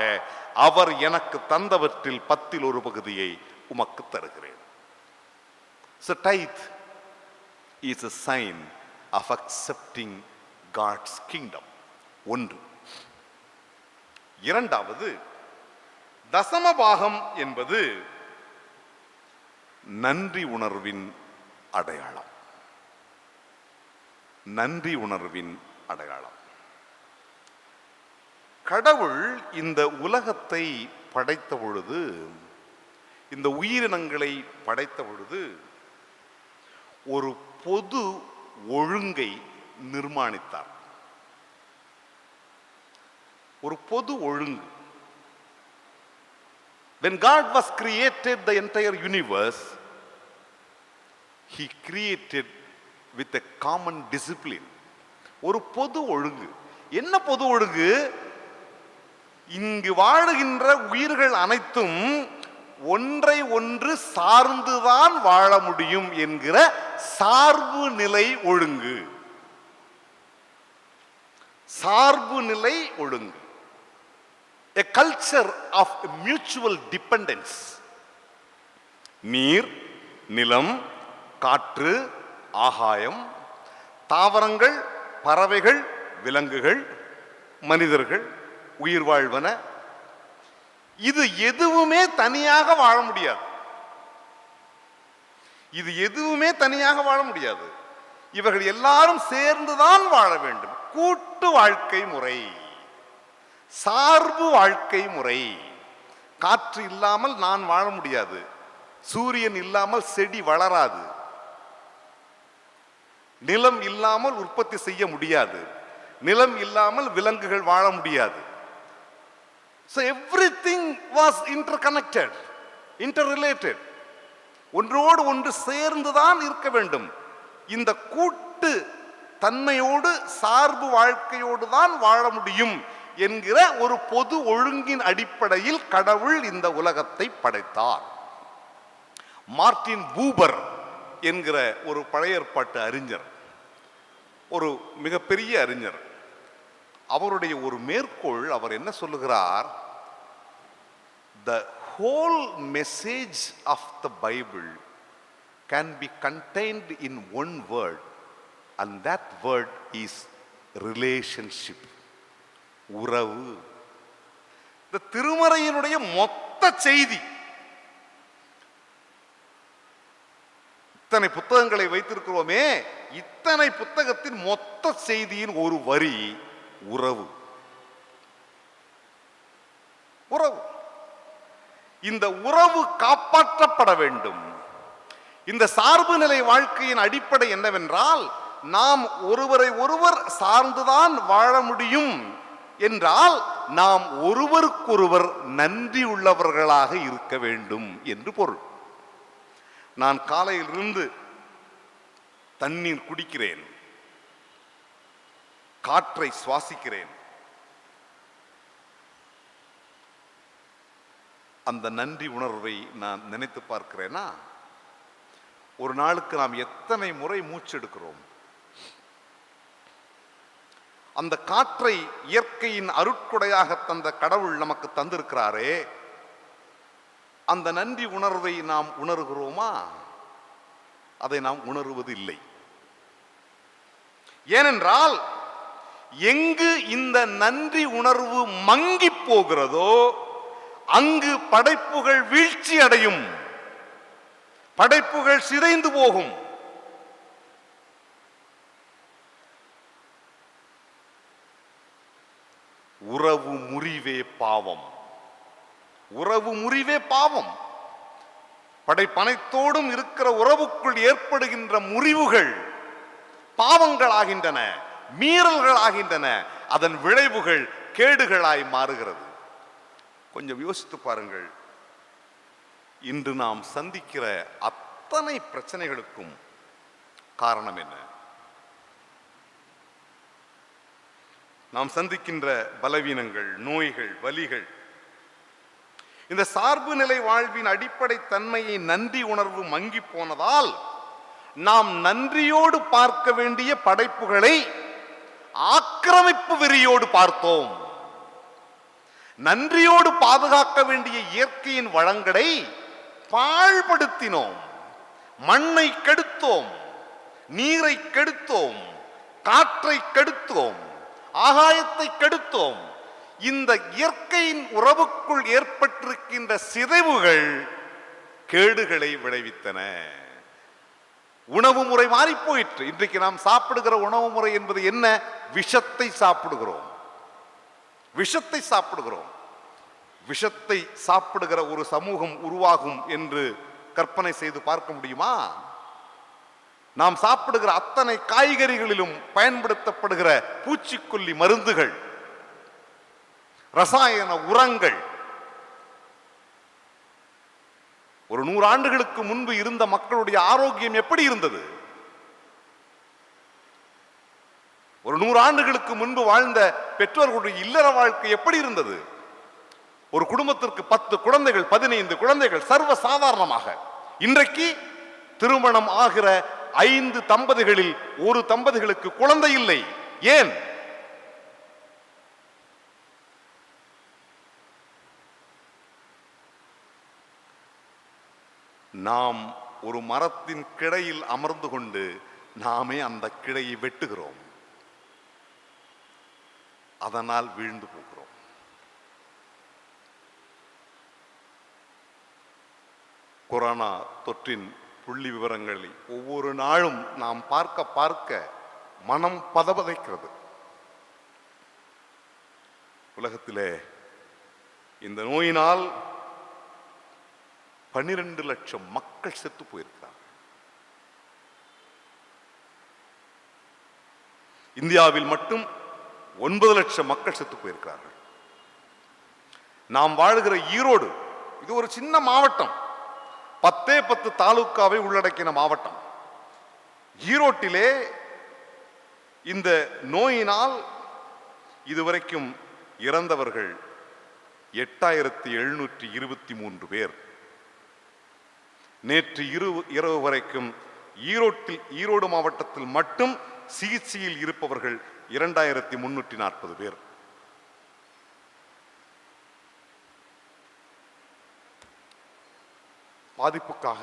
அவர் எனக்கு தந்தவற்றில் 10ல் ஒரு பகுதியை உமக்கு தருகிறேன். So tithe is a sign of accepting God's kingdom. ஒன்று. இரண்டாவது, தசமபாகம் என்பது நன்றி உணர்வின் அடையாளம். நன்றி உணர்வின் அடையாளம். கடவுள் இந்த உலகத்தை படைத்த பொழுது, இந்த உயிரினங்களை படைத்த பொழுது ஒரு பொது ஒழுங்கை நிர்மாணித்தார். ஒரு பொது ஒழுங்கு. When God was created the entire universe, he created with a common discipline. ஒரு பொது ஒழுங்கு. என்ன பொது ஒழுங்கு? இங்கு வாழுகின்ற உயிர்கள் அனைத்தும் ஒன்றை ஒன்று சார்ந்துதான் வாழ முடியும் என்கிற சார்பு நிலை ஒழுங்கு. சார்பு நிலை ஒழுங்கு. A culture of mutual dependence. நீர், நிலம், காற்று, ஆகாயம், தாவரங்கள், பறவைகள், விலங்குகள், மனிதர்கள், உயிர் வாழ்வன, இது எதுவுமே தனியாக வாழ முடியாது. இது எதுவுமே தனியாக வாழ முடியாது. இவர்கள் எல்லாரும் சேர்ந்துதான் வாழ வேண்டும். கூட்டு வாழ்க்கை முறை, சார்பு வாழ்க்கை முறை. காற்று இல்லாமல் நான் வாழ முடியாது. சூரியன் இல்லாமல் செடி வளராது. நிலம் இல்லாமல் உற்பத்தி செய்ய முடியாது. நிலம் இல்லாமல் விலங்குகள் வாழ முடியாது. So everything was interconnected, interrelated. ஒன்றோடு ஒன்று சேர்ந்துதான் இருக்க வேண்டும். இந்த கூட்டு தன்மையோடு சார்பு வாழ்க்கையோடு தான் வாழ முடியும் என்கிற ஒரு பொது ஒழுங்கின் அடிப்படையில் கடவுள் இந்த உலகத்தை படைத்தார். மார்ட்டின் பூபர் என்கிற ஒரு பழைய ஏற்பாட்டு அறிஞர், ஒரு மிகப்பெரிய அறிஞர், அவருடைய ஒரு மேற்கோள், அவர் என்ன சொல்லுகிறார்? The whole message of the Bible can be contained in one word, and that word is relationship. உறவு. இந்த திருமறையினுடைய மொத்த செய்தி, இத்தனை புத்தகங்களை வைத்திருக்கிறோமே, இத்தனை புத்தகத்தின் மொத்த செய்தியின் ஒரு வரி உறவு. உறவு. இந்த உறவு காப்பாற்றப்பட வேண்டும். இந்த சார்பு நிலை வாழ்க்கையின் அடிப்படை என்னவென்றால், நாம் ஒருவரை ஒருவர் சார்ந்துதான் வாழ முடியும் என்றால் நாம் ஒருவருக்கொருவர் நன்றி உள்ளவர்களாக இருக்க வேண்டும் என்று பொருள். நான் காலையிலிருந்து தண்ணீர் குடிக்கிறேன், காற்றை சுவாசிக்கிறேன். அந்த நன்றி உணர்வை நான் நினைத்து பார்க்கிறேனா? ஒரு நாளுக்கு நாம் எத்தனை முறை மூச்செடுக்கிறோம்? அந்த காற்றை இயற்கையின் அருட்கொடையாக தந்த கடவுள் நமக்கு தந்திருக்கிறாரே, அந்த நன்றி உணர்வை நாம் உணர்கிறோமா? அதை நாம் உணர்வது இல்லை. ஏனென்றால் எங்கு இந்த நன்றி உணர்வு மங்கி போகிறதோ அங்கு படைப்புகள் வீழ்ச்சி அடையும், படைப்புகள் சிதைந்து போகும். உறவு முறிவே பாவம். உறவு முறிவே பாவம். படைப்பனைத்தோடும் இருக்கிற உறவுக்குள் ஏற்படுகின்ற முறிவுகள் பாவங்களாகின்றன, மீறல்களாகின்றன. அதன் விளைவுகள் கேடுகளாய் மாறுகிறது. கொஞ்சம் யோசித்து பாருங்கள். இன்று நாம் சந்திக்கிற அத்தனை பிரச்சனைகளுக்கும் காரணம் என்ன? நாம் சந்திக்கின்ற பலவீனங்கள், நோய்கள், வலிகள், இந்த சார்பு நிலை வாழ்வின் அடிப்படை தன்மையை நன்றி உணர்வு மங்கி போனதால் நாம் நன்றியோடு பார்க்க வேண்டிய படைப்புகளை ஆக்கிரமிப்பு வெறியோடு பார்த்தோம். நன்றியோடு பாதுகாக்க வேண்டிய இயற்கையின் வளங்களை பாழ்படுத்தினோம். மண்ணை கெடுத்தோம், நீரை கெடுத்தோம், காற்றை கெடுத்தோம், ஆகாயத்தை கெடுத்தோம். இந்த இயற்கையின் உறவுக்குள் ஏற்பட்டிருக்கின்ற சிதைவுகள் கேடுகளை விளைவித்தன. உணவு முறை மாறி போயிற்று. இன்றைக்கு நாம் சாப்பிடுகிற உணவு முறை என்பது என்ன? விஷத்தை சாப்பிடுகிறோம், விஷத்தை சாப்பிடுகிறோம். விஷத்தை சாப்பிடுகிற ஒரு சமூகம் உருவாகும் என்று கற்பனை செய்து பார்க்க முடியுமா? நாம் சாப்பிடுகிற அத்தனை காய்கறிகளிலும் பயன்படுத்தப்படுகிற பூச்சிக்கொல்லி மருந்துகள், ரசாயன உரங்கள். ஒரு 100 ஆண்டுகளுக்கு முன்பு இருந்த மக்களுடைய ஆரோக்கியம் எப்படி இருந்தது? ஒரு 100 ஆண்டுகளுக்கு முன்பு வாழ்ந்த பெற்றோர்களுடைய இல்லற வாழ்க்கை எப்படி இருந்தது? ஒரு குடும்பத்திற்கு 10 குழந்தைகள், 15 குழந்தைகள் சர்வ சாதாரணமாக. இன்றைக்கு திருமணம் ஆகிற 5 தம்பதிகளில் ஒரு தம்பதிகளுக்கு குழந்தை இல்லை. ஏன்? நாம் ஒரு மரத்தின் கிளையில் அமர்ந்து கொண்டு நாமே அந்த கிளையை வெட்டுகிறோம், அதனால் வீழ்ந்து போகிறோம். கொரோனா தொற்றின் புள்ளி விவரங்களை ஒவ்வொரு நாளும் நாம் பார்க்க பார்க்க மனம் பதபதைக்கிறது. உலகத்திலே இந்த நோயினால் 12 லட்சம் மக்கள் செத்து போயிருக்கிறார். இந்தியாவில் மட்டும் 9 லட்சம் மக்கள் செத்து போயிருக்கிறார்கள். நாம் வாழ்கிற ஈரோடு இது ஒரு சின்ன மாவட்டம், 10 தாலுக்காவை உள்ளடக்கின மாவட்டம். ஈரோட்டிலே இந்த நோயினால் இதுவரைக்கும் இறந்தவர்கள் 8723 பேர். நேற்று இரவு வரைக்கும் ஈரோடு மாவட்டத்தில் மட்டும் சிகிச்சையில் இருப்பவர்கள் 2340 பேர். பாதிப்புக்காக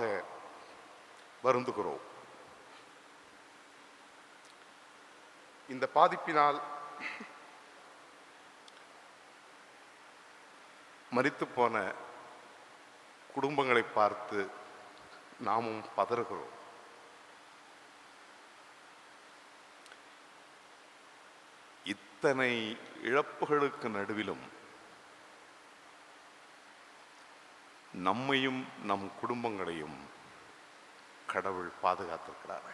வருந்துகிறோம். இந்த பாதிப்பினால் மரித்து போன குடும்பங்களை பார்த்து நாமும் பதறுகிறோம். இத்தனை இழப்புகளுக்கு நடுவிலும் நம்மையும் நம் குடும்பங்களையும் கடவுள் பாதுகாத்திருக்கிறார்.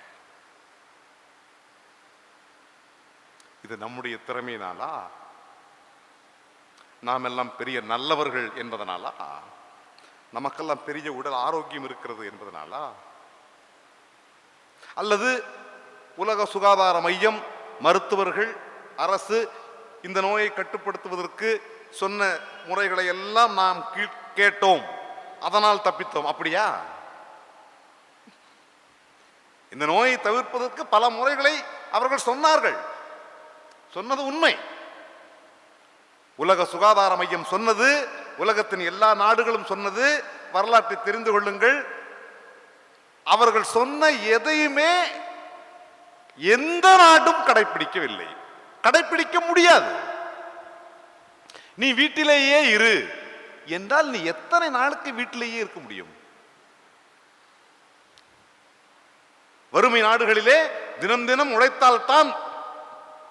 இது நம்முடைய திறமையினாலா? நாம் எல்லாம் பெரிய நல்லவர்கள் என்பதனாலா? நமக்கெல்லாம் பெரிய உடல் ஆரோக்கியம் இருக்கிறது என்பதனாலா? அல்லது உலக சுகாதார மையம், மருத்துவர்கள், அரசு இந்த நோயை கட்டுப்படுத்துவதற்கு சொன்ன முறைகளை எல்லாம் நாம் கேட்டோம், அதனால் தப்பித்தோம், அப்படியா? இந்த நோயை தவிர்ப்பதற்கு பல முறைகளை அவர்கள் சொன்னார்கள், சொன்னது உண்மை. உலக சுகாதார மையம் சொன்னது, உலகத்தின் எல்லா நாடுகளும் சொன்னது, வரலாற்றை தெரிந்து கொள்ளுங்கள். அவர்கள் சொன்ன எதையுமே எந்த நாடும் கடைபிடிக்கவில்லை, கடைபிடிக்க முடியாது. நீ வீட்டிலேயே இரு என்றால் நீ எத்தனை நாளுக்கு வீட்டிலேயே இருக்க முடியும்? வறுமை நாடுகளிலே தினம் தினம் உழைத்தால்தான்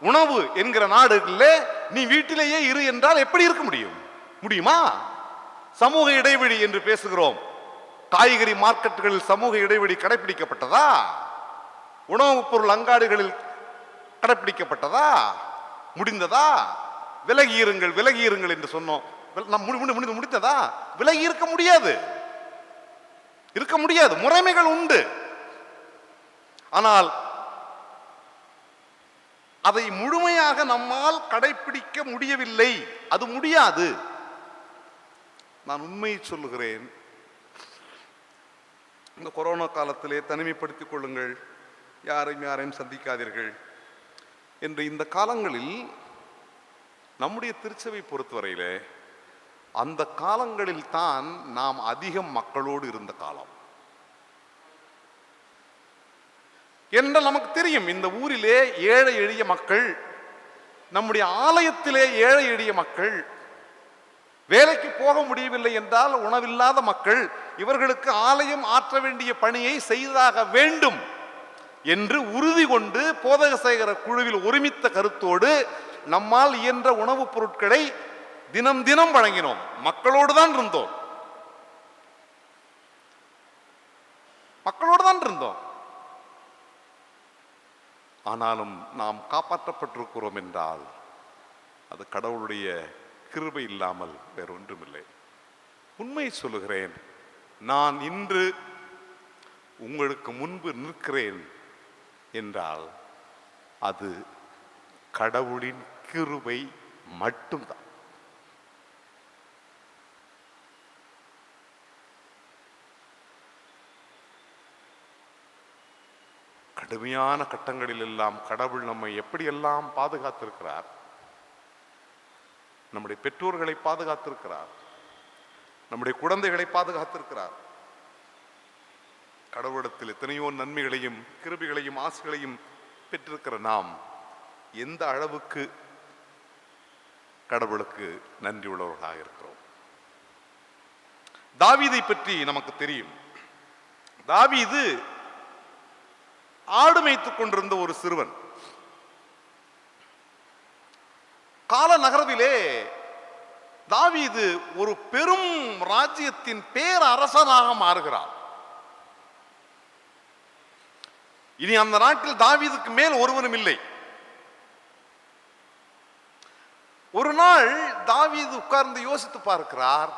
உணவு என்கிற நாடுகளிலே நீ வீட்டிலேயே இரு என்றால் எப்படி இருக்க முடியும்? முடியுமா? சமூக இடைவெளி என்று பேசுகிறோம். காய்கறி மார்க்கெட்டுகளில் சமூக இடைவெளி கடைபிடிக்கப்பட்டதா? உணவுப் பொருள் அங்காடிகளில் கடைபிடிக்கப்பட்டதா? முடிந்ததா? விலகி இருங்கள், விலகி இருங்கள் என்று சொன்னோம். முடிந்ததா? விலகி இருக்க முடியாது, இருக்க முடியாது. முறைமைகள் உண்டு, ஆனால் அதை முழுமையாக நம்மால் கடைபிடிக்க முடியவில்லை. அது முடியாது. நான் உண்மையை சொல்லுகிறேன். இந்த கொரோனா காலத்திலே தனிமைப்படுத்திக் கொள்ளுங்கள், யாரையும் சந்திக்காதீர்கள் என்று இந்த காலங்களில் நம்முடைய திருச்சபை பொறுத்தவரையிலே அந்த காலங்களில் தான் நாம் அதிகம் மக்களோடு இருந்த காலம் என்று நமக்கு தெரியும். இந்த ஊரிலே ஏழை எளிய மக்கள், நம்முடைய ஆலயத்திலே ஏழை எளிய மக்கள், வேலைக்கு போக முடியவில்லை என்றால் உணவில்லாத மக்கள், இவர்களுக்கு ஆலயம் ஆற்ற வேண்டிய பணியை செய்தாக வேண்டும் என்று உறுதி கொண்டு போதக சேகர குழுவில் ஒருமித்த கருத்தோடு நம்மால் இயன்ற உணவுப் பொருட்களை தினம் தினம் வழங்கினோம். மக்களோடு தான் இருந்தோம், மக்களோடு தான் இருந்தோம். ஆனாலும் நாம் காப்பாற்றப்பட்டிருக்கிறோம் என்றால் அது கடவுளுடைய கிருபை இல்லாமல் வேறொன்றுமில்லை. உண்மை சொல்லுகிறேன், நான் இன்று உங்களுக்கு முன்பு நிற்கிறேன் என்றால் அது கடவுளின் கிருபை மட்டும்தான். கடுமையான கட்டங்களில் எல்லாம் கடவுள் நம்மை எப்படியெல்லாம் பாதுகாத்திருக்கிறார். நம்முடைய பெற்றோர்களை பாதுகாத்திருக்கிறார், நம்முடைய குழந்தைகளை பாதுகாத்திருக்கிறார். கடவுளிடத்தில் எத்தனையோ நன்மைகளையும் கிருபைகளையும் ஆசைகளையும் பெற்றிருக்கிற நாம் எந்த அளவுக்கு கடவுளுக்கு நன்றி உள்ளவர்களாக இருக்கிறோம். தாவீதை பற்றி நமக்கு தெரியும். தாவீது ஆடு மேய்த்துக் கொண்டிருந்த ஒரு சிறுவன். கால நகரத்திலே தாவீது ஒரு பெரும் ராஜ்யத்தின் பேரரசனாக மாறுகிறார். இனி அந்த நாட்டில் தாவீதுக்கு மேல் ஒருவனும் இல்லை. ஒரு நாள் தாவீது உட்கார்ந்து யோசித்து பார்க்கிறார்,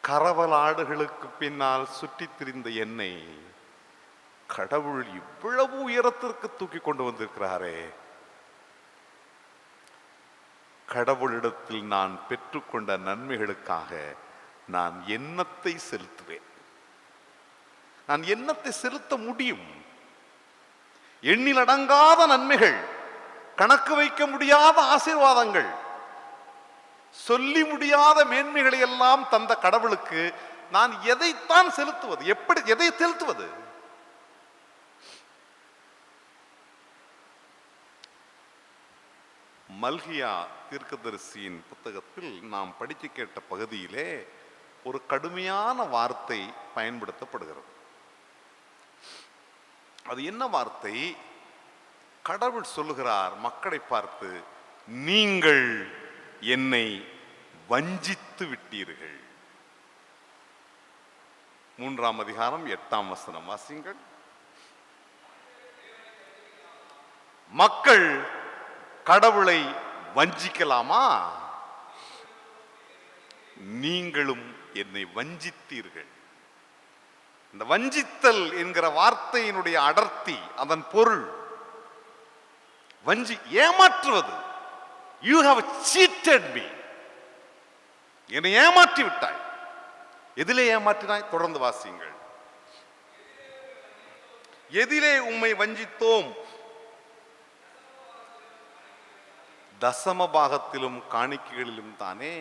கரவல் ஆடுகளுக்கு பின்னால் சுற்றித் திரிந்த என்னை கடவுள் இவ்வளவு உயரத்திற்கு தூக்கி கொண்டு வந்திருக்கிறாரே, கடவுளிடத்தில் நான் பெற்றுக்கொண்ட நன்மைகளுக்காக நான் என்னத்தை செலுத்துவேன்? நான் என்னத்தை செலுத்த முடியும்? எண்ணில் அடங்காத நன்மைகள், கணக்கு வைக்க முடியாத ஆசீர்வாதங்கள், சொல்லி முடியாத மேன்மைகளை எல்லாம் தந்த கடவுளுக்கு நான் எதைத்தான் செலுத்துவது? எப்படி எதை செலுத்துவது? மல்கியா தீர்க்கதரிசியின் புத்தகத்தில் நாம் படித்து கேட்ட பகுதியிலே ஒரு கடுமையான வார்த்தை பயன்படுத்தப்படுகிறது. அது என்ன வார்த்தை? கடவுள் சொல்லுகிறார் மக்களை பார்த்து, நீங்கள் என்னை வஞ்சித்து விட்டீர்கள். 3ஆம் அதிகாரம் 8ஆம் வசனம் வாசிங்கள். மக்கள் கடவுளை வஞ்சிக்கலாமா? நீங்களும் என்னை வஞ்சித்தீர்கள். இந்த வஞ்சித்தல் என்கிற வார்த்தையினுடைய அடர்த்தி, அதன் பொருள் ஏமாற்றுவது. You have cheated me. என்னை ஏமாற்றி விட்டாய். எதிலே ஏமாற்றினாய்? தொடர்ந்து வாசியுங்கள். எதிலே உம்மை வஞ்சித்தோம்? தசம பாகத்திலும் காணிக்கைகளிலும் தானே.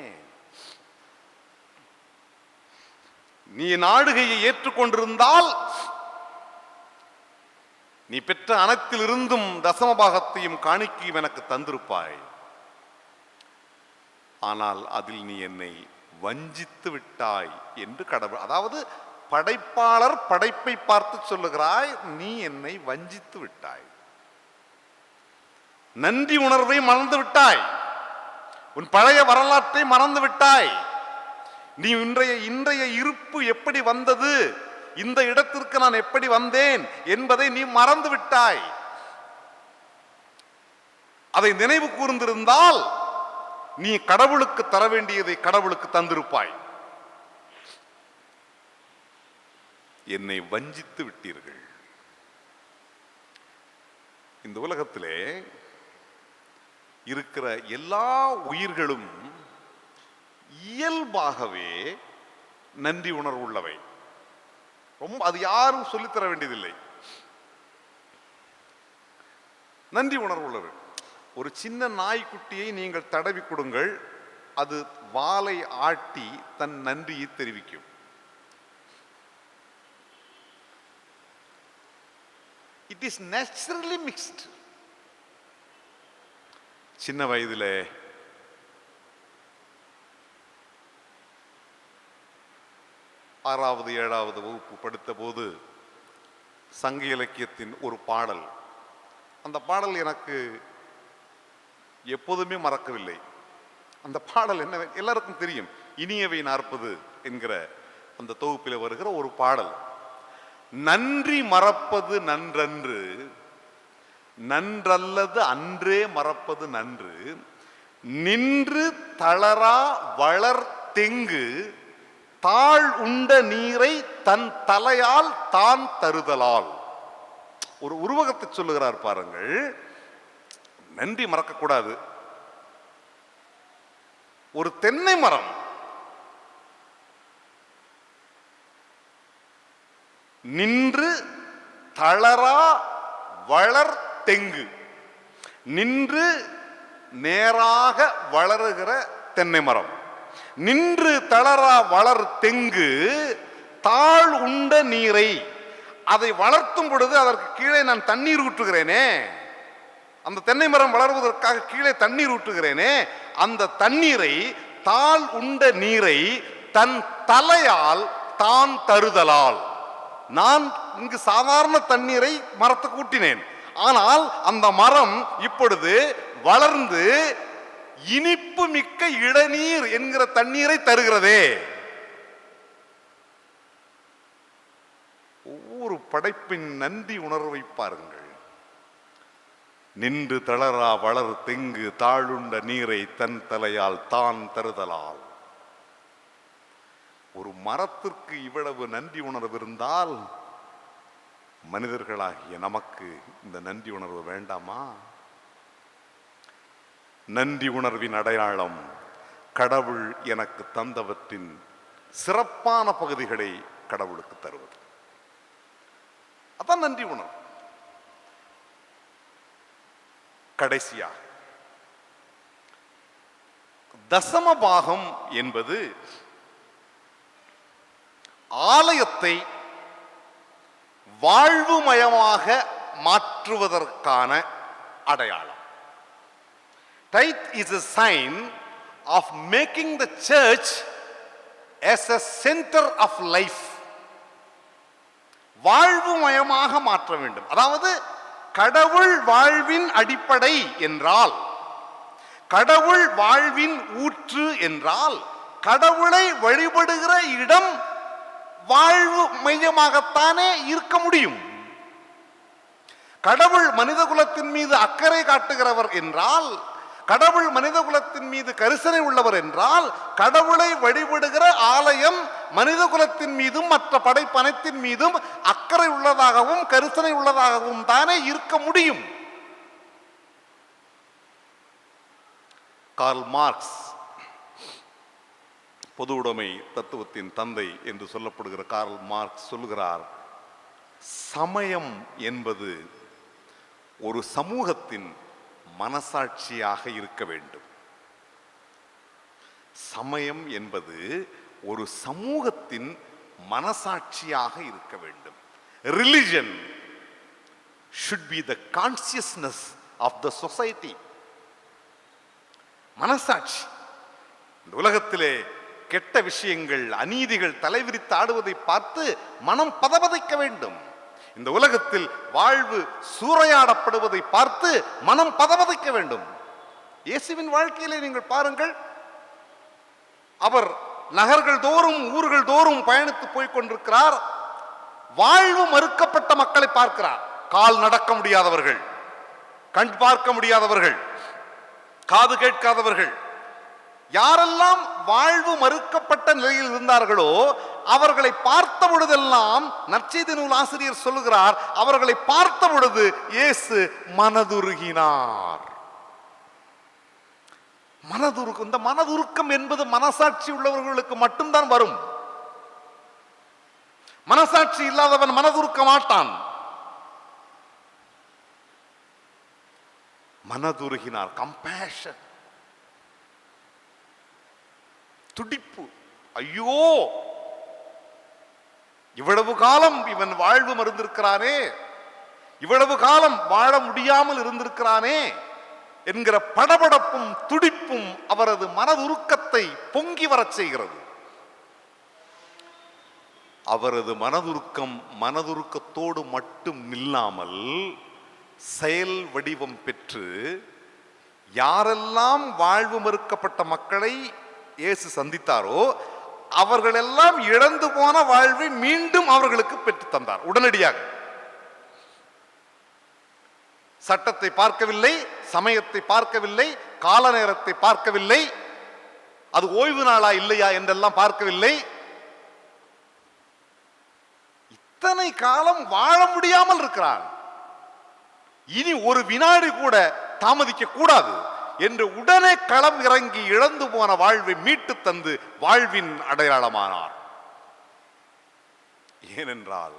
நீ நாடுகையை ஏற்றுக்கொண்டிருந்தால் நீ பெற்ற அனைத்திலிருந்தும் தசம பாகத்தையும் காணிக்கையும் எனக்கு தந்திருப்பாய். ஆனால் அதில் நீ என்னை வஞ்சித்து விட்டாய் என்று கடவுள், அதாவது படைப்பாளர் படைப்பை பார்த்து சொல்லுகிறாய், நீ என்னை வஞ்சித்து விட்டாய். நன்றி உணர்வை மறந்து விட்டாய். உன் பழைய வரலாற்றை மறந்து விட்டாய். நீ இன்றைய இருப்பு எப்படி வந்தது, இந்த இடத்திற்கு நான் எப்படி வந்தேன் என்பதை நீ மறந்து விட்டாய். அதை நினைவு கூர்ந்திருந்தால் நீ கடவுளுக்கு தர வேண்டியதை கடவுளுக்கு தந்திருப்பாய். என்னை வஞ்சித்து விட்டீர்கள். இந்த உலகத்திலே இருக்கிற எல்லா உயிர்களும் இயல்பாகவே நன்றி உணர்வு உள்ளவை. ரொம்ப அது யாரும் சொல்லித்தர வேண்டியதில்லை. நன்றி உணர்வு உள்ளவர். ஒரு சின்ன நாய்க்குட்டியை நீங்கள் தடவி கொடுங்கள், அது வாலை ஆட்டி தன் நன்றியை தெரிவிக்கும். It is naturally mixed. சின்ன வயதில் ஆறாவது 7வது வகுப்பு படித்த போது சங்க இலக்கியத்தின் ஒரு பாடல், அந்த பாடல் எனக்கு எப்போதுமே மறக்கவில்லை. அந்த பாடல் என்ன எல்லாருக்கும் தெரியும், இனியவை 40 என்கிற அந்த தொகுப்பில் வருகிற ஒரு பாடல். நன்றி மறப்பது நன்றன்று, நன்றல்லது அன்றே மறப்பது நன்று, நின்று தளரா வளர் தெங்கு தாழ் உண்ட நீரை தன் தலையால் தான் தருதலால். ஒரு உருவகத்தை சொல்லுகிறார் பாருங்கள். நன்றி மறக்க கூடாது. ஒரு தென்னை மரம் நின்று தளரா வளர் தெங்கு, நின்று நேராக வளருகிற தென்னை மரம், நின்று தளரா வளர் தெங்கு தாழ் உண்ட நீரை, அதை வளர்த்தும் பொழுது அதற்கு கீழே நான் தண்ணீர் ஊற்றுகிறேனே, அந்த தென்னை மரம் வளர்வதற்காக கீழே தண்ணீர் ஊற்றுகிறேனே, அந்த தண்ணீரை தாழ் உண்ட நீரை தன் தலையால் தான் தருதலால். நான் இங்கு சாதாரண தண்ணீரை மரத்துக்கு ஊட்டினேன், ஆனால் அந்த மரம் இப்பொழுது வளர்ந்து இனிப்பு மிக்க இளநீர் என்கிற தண்ணீரை தருகிறதே. ஒவ்வொரு படைப்பின் நன்றி உணர்வை பாருங்கள். நின்று தளரா வளர் தெங்கு தாழுண்ட நீரை தன் தலையால் தான் தருதலால். ஒரு மரத்திற்கு இவ்வளவு நன்றி உணர்வு இருந்தால் மனிதர்களாகிய நமக்கு இந்த நன்றி உணர்வு வேண்டாமா? நன்றி உணர்வின் அடையாளம் கடவுள் எனக்கு தந்தவற்றின் சிறப்பான பகுதிகளை கடவுளுக்கு தருவது. அதான் நன்றி உணர்வு. கடைசியா தசம பாகம் என்பது ஆலயத்தை வாழ்வுமயமாக மாற்றுவதற்கான அடையாளம். Tithe is a sign of making the church as a center of life. வாழ்வுமயமாக மாற்ற வேண்டும். அதாவது கடவுள் வாழ்வின் அடிப்படை என்றால், கடவுள் வாழ்வின் ஊற்று என்றால், கடவுளை வழிபடுகிற இடம் வாழ்வு மையமாகத்தானே இருக்க முடியும். கடவுள் மனித குலத்தின் மீது அக்கறை காட்டுகிறவர் என்றால், கடவுள் மனித குலத்தின் மீது கரிசனை உள்ளவர் என்றால், கடவுளை வழிபடுகிற ஆலயம் மனித குலத்தின் மீதும் மற்ற படைப்பனைத்தின் மீதும் அக்கறை உள்ளதாகவும் கரிசனை உள்ளதாகவும் தானே இருக்க முடியும். கார்ல் மார்க்ஸ், பொது உடைமை தத்துவத்தின் தந்தை என்று சொல்லப்படுகிற கார்ல் மார்க்ஸ் சொல்லுகிறார், சமயம் என்பது ஒரு சமூகத்தின் மனசாட்சியாக இருக்க வேண்டும். சமயம் என்பது ஒரு சமூகத்தின் மனசாட்சியாக இருக்க வேண்டும். Religion should be the consciousness of the society. மனசாட்சி. இந்த உலகத்திலே கெட்ட விஷயங்கள், அநீதிகள் தலைவிரித்து ஆடுவதை பார்த்து மனம் பதபதைக்க வேண்டும். இந்த உலகத்தில் வாழ்வு சூறையாடப்படுவதை பார்த்து மனம் பதபதைக்க வேண்டும். இயேசுவின் வாழ்க்கையிலே நீங்கள் பாருங்கள், அவர் நகர்கள் தோறும் ஊர்கள் தோறும் பயணித்து போய் கொண்டிருக்கிறார். வாழ்வு மறுக்கப்பட்ட மக்களை பார்க்கிறார். கால் நடக்க முடியாதவர்கள், கண் பார்க்க முடியாதவர்கள், காது கேட்காதவர்கள், யாரெல்லாம் வாழ்வு மறுக்கப்பட்ட நிலையில் இருந்தார்களோ அவர்களை பார்த்த பொழுதெல்லாம் நற்செய்தி நூல் ஆசிரியர் சொல்லுகிறார், அவர்களை பார்த்த பொழுது இயேசு மனதுருகினார். மனதுருக்கம், இந்த மனதுருக்கம் என்பது மனசாட்சி உள்ளவர்களுக்கு மட்டும்தான் வரும். மனசாட்சி இல்லாதவன் மனதுருக்க மாட்டான். மனதுருகினார். கம்பேஷன், துடிப்பு. ஐயோ, இவ்வளவு காலம் இவன் வாழ்வு மறந்திருக்கிறானே, இவ்வளவு காலம் வாழ முடியாமல் இருந்திருக்கிறானே என்கிற படபடப்பும் துடிப்பும் அவரது மனதுருக்கத்தை பொங்கி வரச் செய்கிறது. அவரது மனதுருக்கத்தோடு மட்டும் நில்லாமல் செயல் வடிவம் பெற்று யாரெல்லாம் வாழ்வு மறுக்கப்பட்ட மக்களை இயேசு சந்தித்தாரோ அவர்களெல்லாம் இழந்து போன வாழ்வை மீண்டும் அவர்களுக்கு பெற்று தந்தார். உடனடியாக சட்டத்தை பார்க்கவில்லை, சமயத்தை பார்க்கவில்லை, கால நேரத்தை பார்க்கவில்லை, அது ஓய்வு நாளா இல்லையா என்றெல்லாம் பார்க்கவில்லை. இத்தனை காலம் வாழ முடியாமல் இருக்கிறான், இனி ஒரு வினாடி கூட தாமதிக்க கூடாது என்று உடனே களம் இறங்கி இழந்து போன வாழ்வை மீட்டு தந்து வாழ்வின் அடையாளமானார். ஏனென்றால்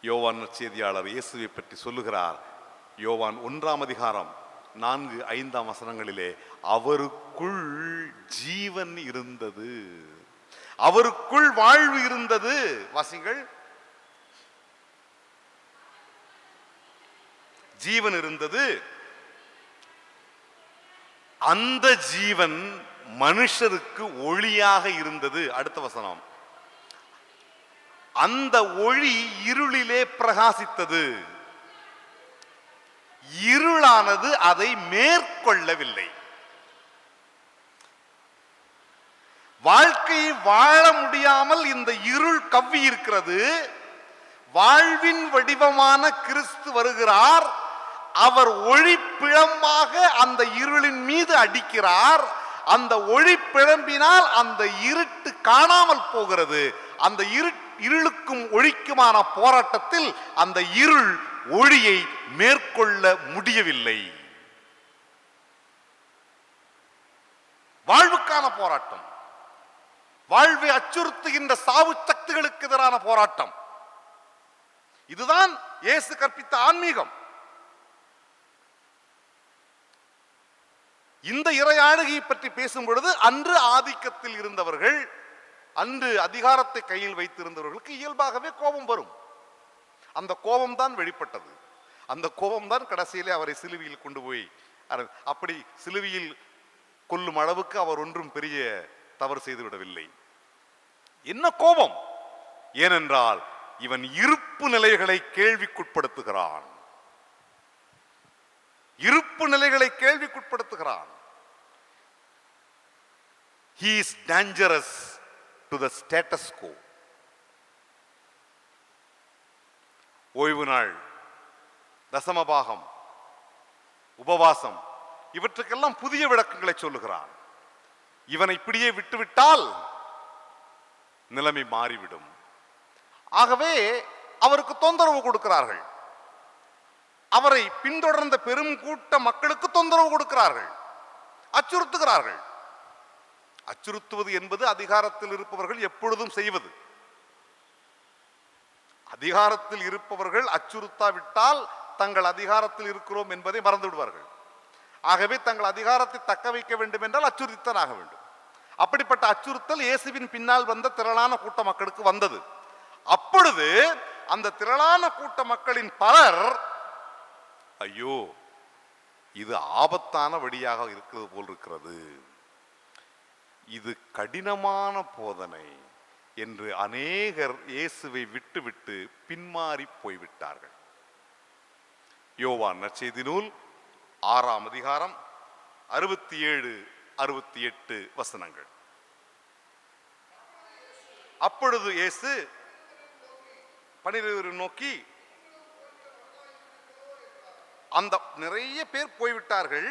யோவான் நற்செய்தியாளர் இயேசுவை பற்றி சொல்லுகிறார். யோவான் 1:4-5 அவருக்குள் ஜீவன் இருந்தது, அவருக்குள் வாழ்வு இருந்தது. வாசிங்கள். ஜீவன் இருந்தது, அந்த ஜீவன் மனுஷருக்கு ஒளியாக இருந்தது. அடுத்த வசனம், அந்த ஒளி இருளிலே பிரகாசித்தது, இருளானது அதை மேற்கொள்ளவில்லை. வாழ்க்கையை வாழ முடியாமல் இந்த இருள் கவ்வி இருக்கிறது. வாழ்வின் வடிவமான கிறிஸ்து வருகிறார். அவர் ஒளி பிழம்பாக அந்த இருளின் மீது அடிக்கிறார். அந்த ஒளி பிழம்பினால் அந்த இருட்டு காணாமல் போகிறது. அந்த இருளுக்கும் ஒளிக்குமான போராட்டத்தில் அந்த இருள் ஒளியை மேற்கொள்ள முடியவில்லை. வாழ்வுக்கான போராட்டம், வாழ்வை அச்சுறுத்துகின்ற சாவு சக்திகளுக்கு எதிரான போராட்டம். இதுதான் இயேசு கற்பித்த ஆன்மீகம். இந்த இறையாளுகையை பற்றி பேசும் பொழுது அன்று ஆதிக்கத்தில் இருந்தவர்கள், அன்று அதிகாரத்தை கையில் வைத்திருந்தவர்களுக்கு இயல்பாகவே கோபம் வரும். அந்த கோபம் தான் வெளிப்பட்டது. அந்த கோபம் தான் கடைசியிலே அவரை சிலுவையில் கொண்டு போய், அப்படி சிலுவையில் கொல்லும் அளவுக்கு அவர் ஒன்றும் பெரிய தவறு செய்து விடவில்லை. என்ன கோபம்? ஏனென்றால் இவன் இருப்பு நிலைகளை கேள்விக்குட்படுத்துகிறான், இருப்பு நிலைகளை கேள்விக்குட்படுத்துகிறான். He is dangerous to the status quo. ஓய்வு நாள், தசமபாகம், உபவாசம், இவற்றுக்கெல்லாம் புதிய விளக்கங்களை சொல்லுகிறான். இவனை இப்படியே விட்டுவிட்டால் நிலைமை மாறிவிடும். ஆகவே அவருக்கு தொந்தரவு கொடுக்கிறார்கள். அவரை பின்தொடர்ந்த பெரும் கூட்ட மக்களுக்கு தொந்தரவு கொடுக்கிறார்கள், அச்சுறுத்துகிறார்கள். அச்சுறுத்துவது என்பது அதிகாரத்தில் இருப்பவர்கள் எப்பொழுதும் செய்வது. அதிகாரத்தில் இருப்பவர்கள் அச்சுறுத்தாவிட்டால் தங்கள் அதிகாரத்தில் இருக்கிறோம் என்பதை மறந்து விடுவார்கள். ஆகவே தங்கள் அதிகாரத்தை தக்க வைக்க வேண்டும் என்றால் அச்சுறுத்தல் ஆக வேண்டும். அப்படிப்பட்ட அச்சுறுத்தல் இயேசுவின் பின்னால் வந்த திரளான கூட்ட மக்களுக்கு வந்தது. அப்பொழுது அந்த திரளான கூட்ட மக்களின் பலர், ஐயோ இது ஆபத்தான வழியாக இருக்கிறது போல் இருக்கிறது, இது கடினமான போதனை என்று அநேகர் இயேசுவை விட்டுவிட்டு பின்மாறி போய்விட்டார்கள். யோவான் நற்செய்தி நூல் 6:67-68 அப்பொழுது இயேசு 12 நோக்கி, அந்த நிறைய பேர் போய்விட்டார்கள்,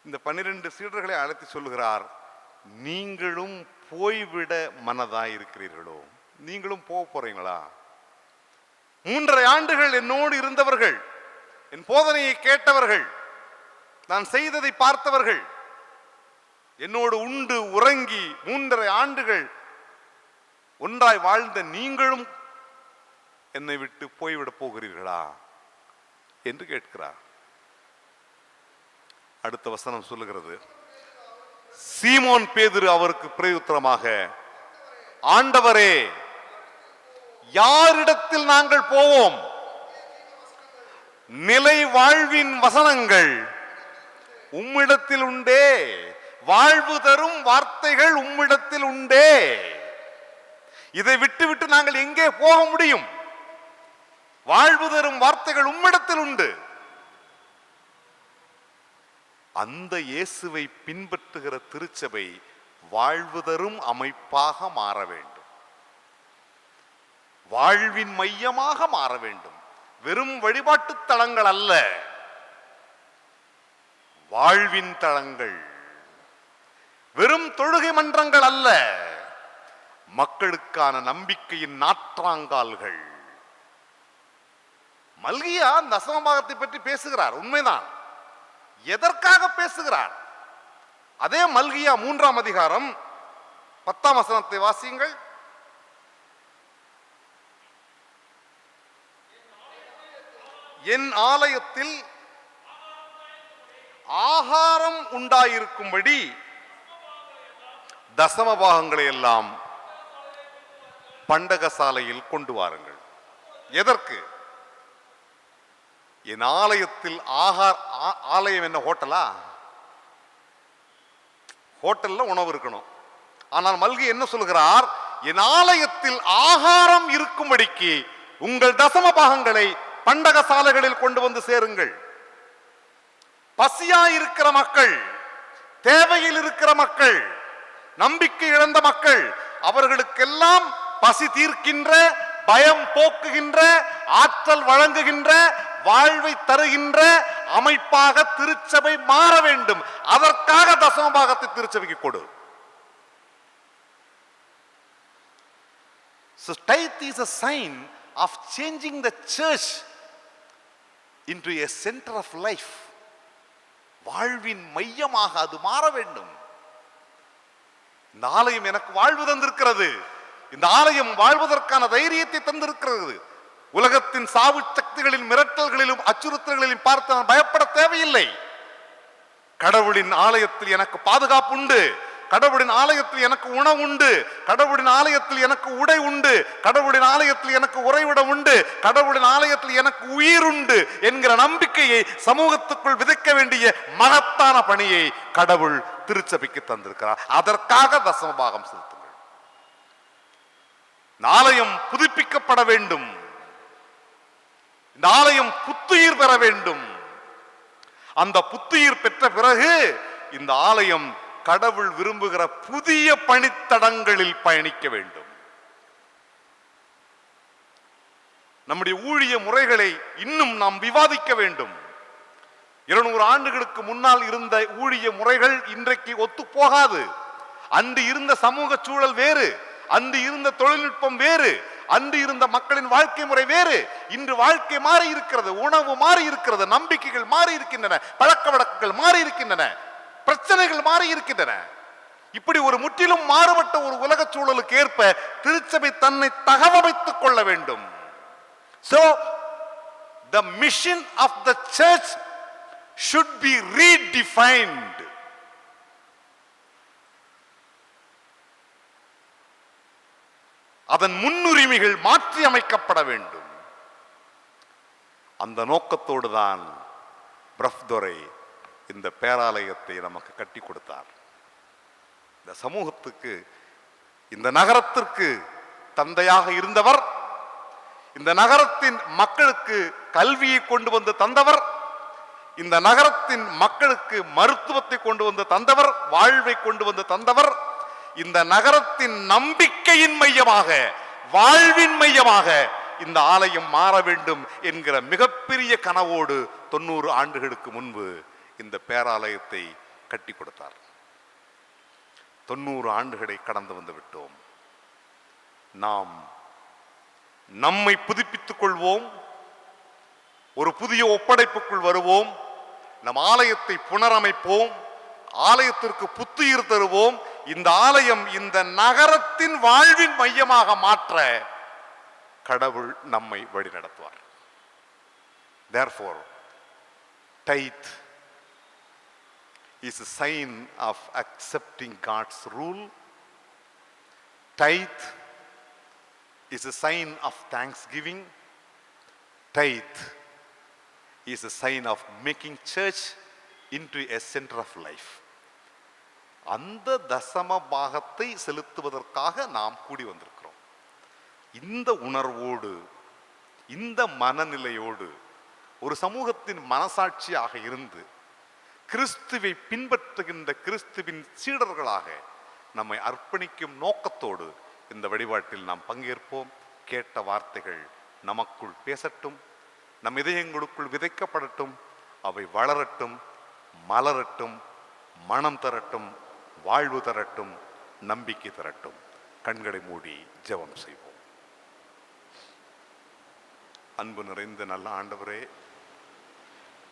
இந்த 12 சீடர்களை அழைத்து சொல்லுகிறார், நீங்களும் போய்விட மனதாய் இருக்கிறீர்களோ? நீங்களும் போக போறீங்களா? 3.5 ஆண்டுகள் என்னோடு இருந்தவர்கள், என் போதனையை கேட்டவர்கள், நான் செய்ததை பார்த்தவர்கள், என்னோடு உண்டு உறங்கி 3.5 ஆண்டுகள் ஒன்றாய் வாழ்ந்த நீங்களும் என்னை விட்டு போய்விட போகிறீர்களா என்று கேட்கிறார். அடுத்த வசனம் சொல்லுகிறது, சீமோன் பேதுரு அவருக்கு பிரயுத்தரமாக, ஆண்டவரே, யாரிடத்தில் நாங்கள் போவோம்? நிலை வாழ்வின் வசனங்கள் உம்மிடத்தில் உண்டே, வாழ்வு தரும் வார்த்தைகள் உம்மிடத்தில் உண்டே. இதை விட்டுவிட்டு நாங்கள் எங்கே போக முடியும்? வாழ்வு தரும் வார்த்தைகள் உம்மிடத்தில் உண்டு. அந்த இயேசுவை பின்பற்றுகிற திருச்சபை வாழ்வு தரும் அமைப்பாக மாற வேண்டும், வாழ்வின் மையமாக மாற வேண்டும். வெறும் வழிபாட்டு தலங்கள் அல்ல, வாழ்வின் தளங்கள். வெறும் தொழுகை மன்றங்கள் அல்ல, மக்களுக்கான நம்பிக்கையின் நாற்றாங்கால்கள். மல்கியா அந்த தசமபாகத்தை பற்றி பேசுகிறார், உண்மைதான். எதற்காக பேசுகிறார்? அதே மல்கியா 3ஆம் அதிகாரம் 10ஆம் வசனத்தை வாசியுங்கள். என் ஆலயத்தில் ஆகாரம் உண்டாயிருக்கும்படி தசம பாகங்களை எல்லாம் பண்டகசாலையில் கொண்டு வாருங்கள். எதற்கு? என் ஆலயத்தில் ஆலயம் என்ன ஹோட்டலா? ஹோட்டல்ல உணவு இருக்கணும். ஆனால் மல்கி என்ன சொல்கிறார்? என் ஆலயத்தில் ஆகாரம் இருக்கும்படிக்கு உங்கள் தசம பாகங்களை பண்டகசாலைகளில் கொண்டு வந்து சேருங்கள். பசியா இருக்கிற மக்கள், தேவையில் இருக்கிற மக்கள், நம்பிக்கை இழந்த மக்கள், அவர்களுக்கெல்லாம் பசி தீர்க்கின்ற, பயம் போக்குகின்ற, ஆற்றல் வழங்குகின்ற, வாழ்வை தருகின்ற அமைப்பாக திருச்சபை மாற வேண்டும். அதற்காக தசமபாகத்தை திருச்சபைக்கு கொடு. So tithe is a sign of changing the church into a center of life. வாழ்வின் மையமாக அது மாற வேண்டும். இந்த ஆலயம் எனக்கு வாழ்வு தந்திருக்கிறது, இந்த ஆலயம் வாழ்வதற்கான தைரியத்தை தந்திருக்கிறது. உலகத்தின் சாவு சக்திகளின் மிரட்டல்களிலும் அச்சுறுத்தல்களிலும் பார்த்து நான் பயப்பட தேவையில்லை. கடவுளின் ஆலயத்தில் எனக்கு பாதுகாப்பு உண்டு, கடவுளின் ஆலயத்தில் எனக்கு உணவு உண்டு, கடவுளின் ஆலயத்தில் எனக்கு உடை உண்டு, கடவுளின் ஆலயத்தில் எனக்கு உறைவிடம் உண்டு, கடவுளின் ஆலயத்தில் எனக்கு உயிர் உண்டு என்கிற நம்பிக்கையை சமூகத்துக்குள் விதைக்க வேண்டிய மகத்தான பணியை கடவுள் திருச்சபைக்கு தந்திருக்கிறார். அதற்காக தசமபாகம் செலுத்துங்கள். இந்த ஆலயம் புதுப்பிக்கப்பட வேண்டும், இந்த ஆலயம் புத்துயிர் பெற வேண்டும். அந்த புத்துயிர் பெற்ற பிறகு இந்த ஆலயம் கடவுள் விரும்புகிற புதிய பணித்தடங்களில் பயணிக்க வேண்டும். நம்முடைய ஊழிய முறைகளை இன்னும் நாம் விவாதிக்க வேண்டும். 200 ஆண்டுகளுக்கு முன்னால் இருந்த ஊழிய முறைகள் இன்றைக்கு ஒத்து போகாது. அன்று இருந்த சமூக சூழல் வேறு, அன்று இருந்த தொழில்நுட்பம் வேறு, அன்று இருந்த மக்களின் வாழ்க்கை முறை வேறு. இன்று வாழ்க்கை மாறி இருக்கிறது, உணவு மாறி இருக்கிறது, நம்பிக்கைகள் மாறி இருக்கின்றன, பழக்க வழக்கங்கள் மாறி இருக்கின்றன, பிரச்சனைகள் மாறி இருக்கின்றன. இப்படி ஒரு முற்றிலும் மாறுபட்ட ஒரு உலக சூழலுக்கு ஏற்ப திருச்சபை தன்னை தகவமைத்துக் கொள்ள வேண்டும். So the mission of the church should be redefined. அதன் முன்னுரிமைகள் மாற்றி அமைக்கப்பட வேண்டும். அந்த நோக்கத்தோடு தான் பிரஃப்துரை இந்த பேராலயத்தை நமக்கு கட்டி கொடுத்தார். இந்த சமூகத்துக்கு, இந்த நகரத்திற்கு தந்தையாக இருந்தவர், இந்த நகரத்தின் மக்களுக்கு கல்வியை கொண்டு வந்து தந்தவர், இந்த நகரத்தின் மக்களுக்கு மருத்துவத்தை கொண்டு வந்து தந்தவர், வாழ்வை கொண்டு வந்து தந்தவர், இந்த நகரத்தின் நம்பிக்கையின் மையமாக, வாழ்வின் மையமாக இந்த ஆலயம் மாற வேண்டும் என்கிற மிகப்பெரிய கனவோடு 90 ஆண்டுகளுக்கு முன்பு இந்த பேராலயத்தை கட்டி கொடுத்தார். 90 ஆண்டுகளை கடந்து வந்து விட்டோம். நாம் நம்மை புதுப்பித்துக் கொள்வோம், ஒரு புதிய ஒப்படைப்புக்குள் வருவோம், நம் ஆலயத்தை புனரமைப்போம், ஆலயத்திற்கு புத்துயிர் தருவோம். இந்த ஆலயம் இந்த நகரத்தின் வாழ்வின் மையமாக மாற்ற கடவுள் நம்மை வழிநடத்துவார். Therefore, tithe is a sign of accepting God's rule. Tithe is a sign of thanksgiving. Tithe is a sign of making church into a center of life. அந்த தசம பாகத்தை செலுத்துவதற்காக நாம் கூடி வந்திருக்கிறோம். இந்த உணர்வோடு, இந்த மனநிலையோடு ஒரு சமூகத்தின் மனசாட்சியாக இருந்து கிறிஸ்துவை பின்பற்றுகின்ற கிறிஸ்துவின் சீடர்களாக நம்மை அர்ப்பணிக்கும் நோக்கத்தோடு இந்த வழிபாட்டில் நாம் பங்கேற்போம். கேட்ட வார்த்தைகள் நமக்குள் பேசட்டும், நம் இதயங்களுக்குள் விதைக்கப்படட்டும், அவை வளரட்டும், மலரட்டும், மனம் தரட்டும், வாழ்வு தரட்டும், நம்பிக்கை தரட்டும். கண்களை மூடி ஜெபம் செய்வோம். அன்பு நிறைந்த நல்ல ஆண்டவரே,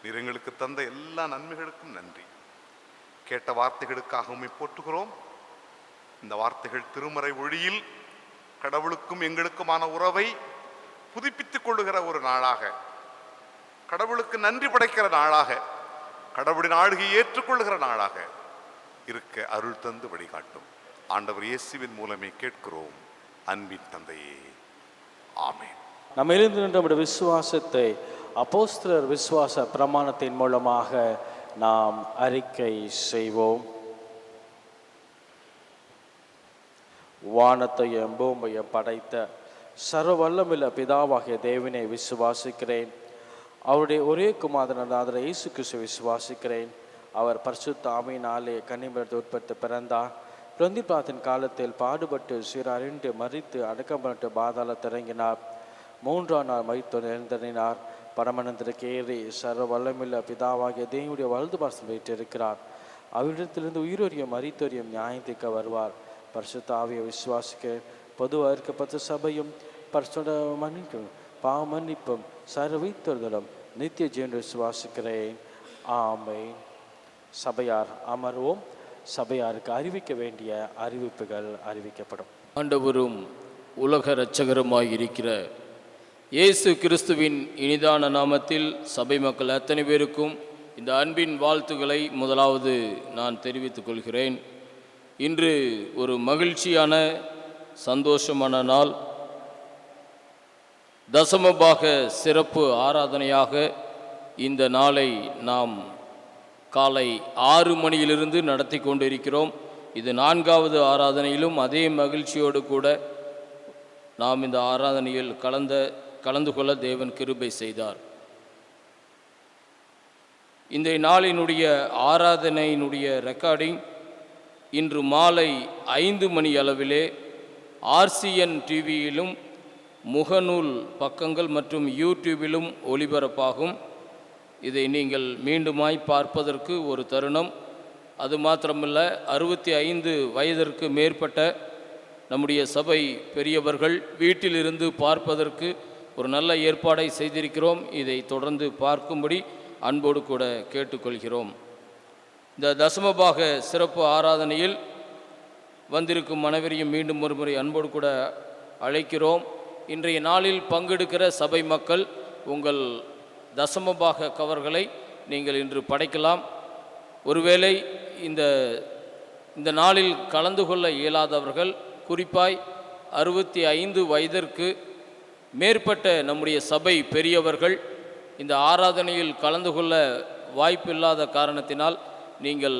நீர் எங்களுக்கு தந்த எல்லா நன்மைகளுக்கும் நன்றி. கேட்ட வார்த்தைகளுக்காக உம்மை போற்றுகிறோம். இந்த வார்த்தைகள் திருமறை ஒளியில் கடவுளுக்கும் எங்களுக்குமான உறவை புதுப்பித்துக் கொள்ளுகிற ஒரு நாளாக, கடவுளுக்கு நன்றி படைக்கிற நாளாக, கடவுளின் ஆளுகையை ஏற்றுக்கொள்ளுகிற நாளாக இருக்க அருள் தந்து வழிகாட்டும். ஆண்டவர் இயேசுவின் மூலமே கேட்கிறோம் அன்பின் தந்தையே, ஆமென். நம்ம இருந்து நம்முடைய விசுவாசத்தை அப்போஸ்தலர் விசுவாச பிரமாணத்தின் மூலமாக நாம் அறிக்கை செய்வோம். வானத்தையும் பூமியையும் படைத்த சர்வ வல்லமையுள்ள பிதாவாகிய தேவனை விசுவாசிக்கிறேன். அவருடைய ஒரே குமாரனாகிய இயேசு கிறிஸ்துவை விசுவாசிக்கிறேன். அவர் பரிசுத்த ஆவியினாலே கன்னிமரியாதை உட்பட்டு பிறந்தார். பிறந்திப்பாத்தின் காலத்தில் பாடுபட்டு சீரறிந்து மரித்து அடக்கப்பட்டு பாதாளத்தில் இறங்கினார். 3ஆம் நாள் மரித்து எழுந்தறினார். பரமனந்திற்கு ஏறி சர்வ வல்லமையுள்ள பிதாவாகிய தேவனுடைய வலது பாசம் வைத்திருக்கிறார். அவரிடத்திலிருந்து உயிரோரியம் மரித்தோரியம் நியாயத்திற்க வருவார். பரிசுத்த ஆவியை விசுவாசிக்கிறேன். பொதுவாக இருக்கப்பட்ட சபையும் பரிசுத்த மன்னிப்பும் பாவ மன்னிப்பும் சர்வீத்தொருதலும் நித்திய ஜீவனை விசுவாசிக்கிறேன். ஆமென். சபையார் அமர்வோம். சபையாருக்கு அறிவிக்க வேண்டிய அறிவிப்புகள் அறிவிக்கப்படும். ஆண்டவரும் உலக இரட்சகருமாய் இருக்கிற இயேசு கிறிஸ்துவின் இனிதான நாமத்தில் சபை மக்கள் அத்தனை பேருக்கும் இந்த அன்பின் வாழ்த்துக்களை முதலாவது நான் தெரிவித்துக் கொள்கிறேன். இன்று ஒரு மகிழ்ச்சியான சந்தோஷமான நாள். தசமபாக சிறப்பு ஆராதனையாக இந்த நாளை நாம் காலை 6 மணியிலிருந்து நடத்தி கொண்டிருக்கிறோம். இது 4வது ஆராதனையிலும் அதே மகிழ்ச்சியோடு கூட நாம் இந்த ஆராதனையில் கலந்து கொள்ள தேவன் கிருபை செய்தார். இந்த நாளினுடைய ஆராதனையினுடைய ரெக்கார்டிங் இன்று மாலை 5 மணி அளவிலே ஆர்சிஎன் டிவியிலும் முகநூல் பக்கங்கள் மற்றும் யூடியூபிலும் ஒளிபரப்பாகும். இதை நீங்கள் மீண்டுமாய் பார்ப்பதற்கு ஒரு தருணம். அது மாத்திரமல்ல, 65 வயதிற்கு மேற்பட்ட நம்முடைய சபை பெரியவர்கள் வீட்டிலிருந்து பார்ப்பதற்கு ஒரு நல்ல ஏற்பாடை செய்திருக்கிறோம். இதை தொடர்ந்து பார்க்கும்படி அன்போடு கூட கேட்டுக்கொள்கிறோம். இந்த தசமபாக சிறப்பு ஆராதனையில் வந்திருக்கும் அனைவரையும் மீண்டும் ஒருமுறை அன்போடு கூட அழைக்கிறோம். இன்றைய நாளில் பங்கெடுக்கிற சபை மக்கள் உங்கள் தசமபாக கவர்களை நீங்கள் இன்று படைக்கலாம். ஒருவேளை இந்த நாளில் கலந்து கொள்ள இயலாதவர்கள், குறிப்பாய் 65 வயதிற்கு மேற்பட்ட நம்முடைய சபை பெரியவர்கள் இந்த ஆராதனையில் கலந்து கொள்ள வாய்ப்பில்லாத காரணத்தினால் நீங்கள்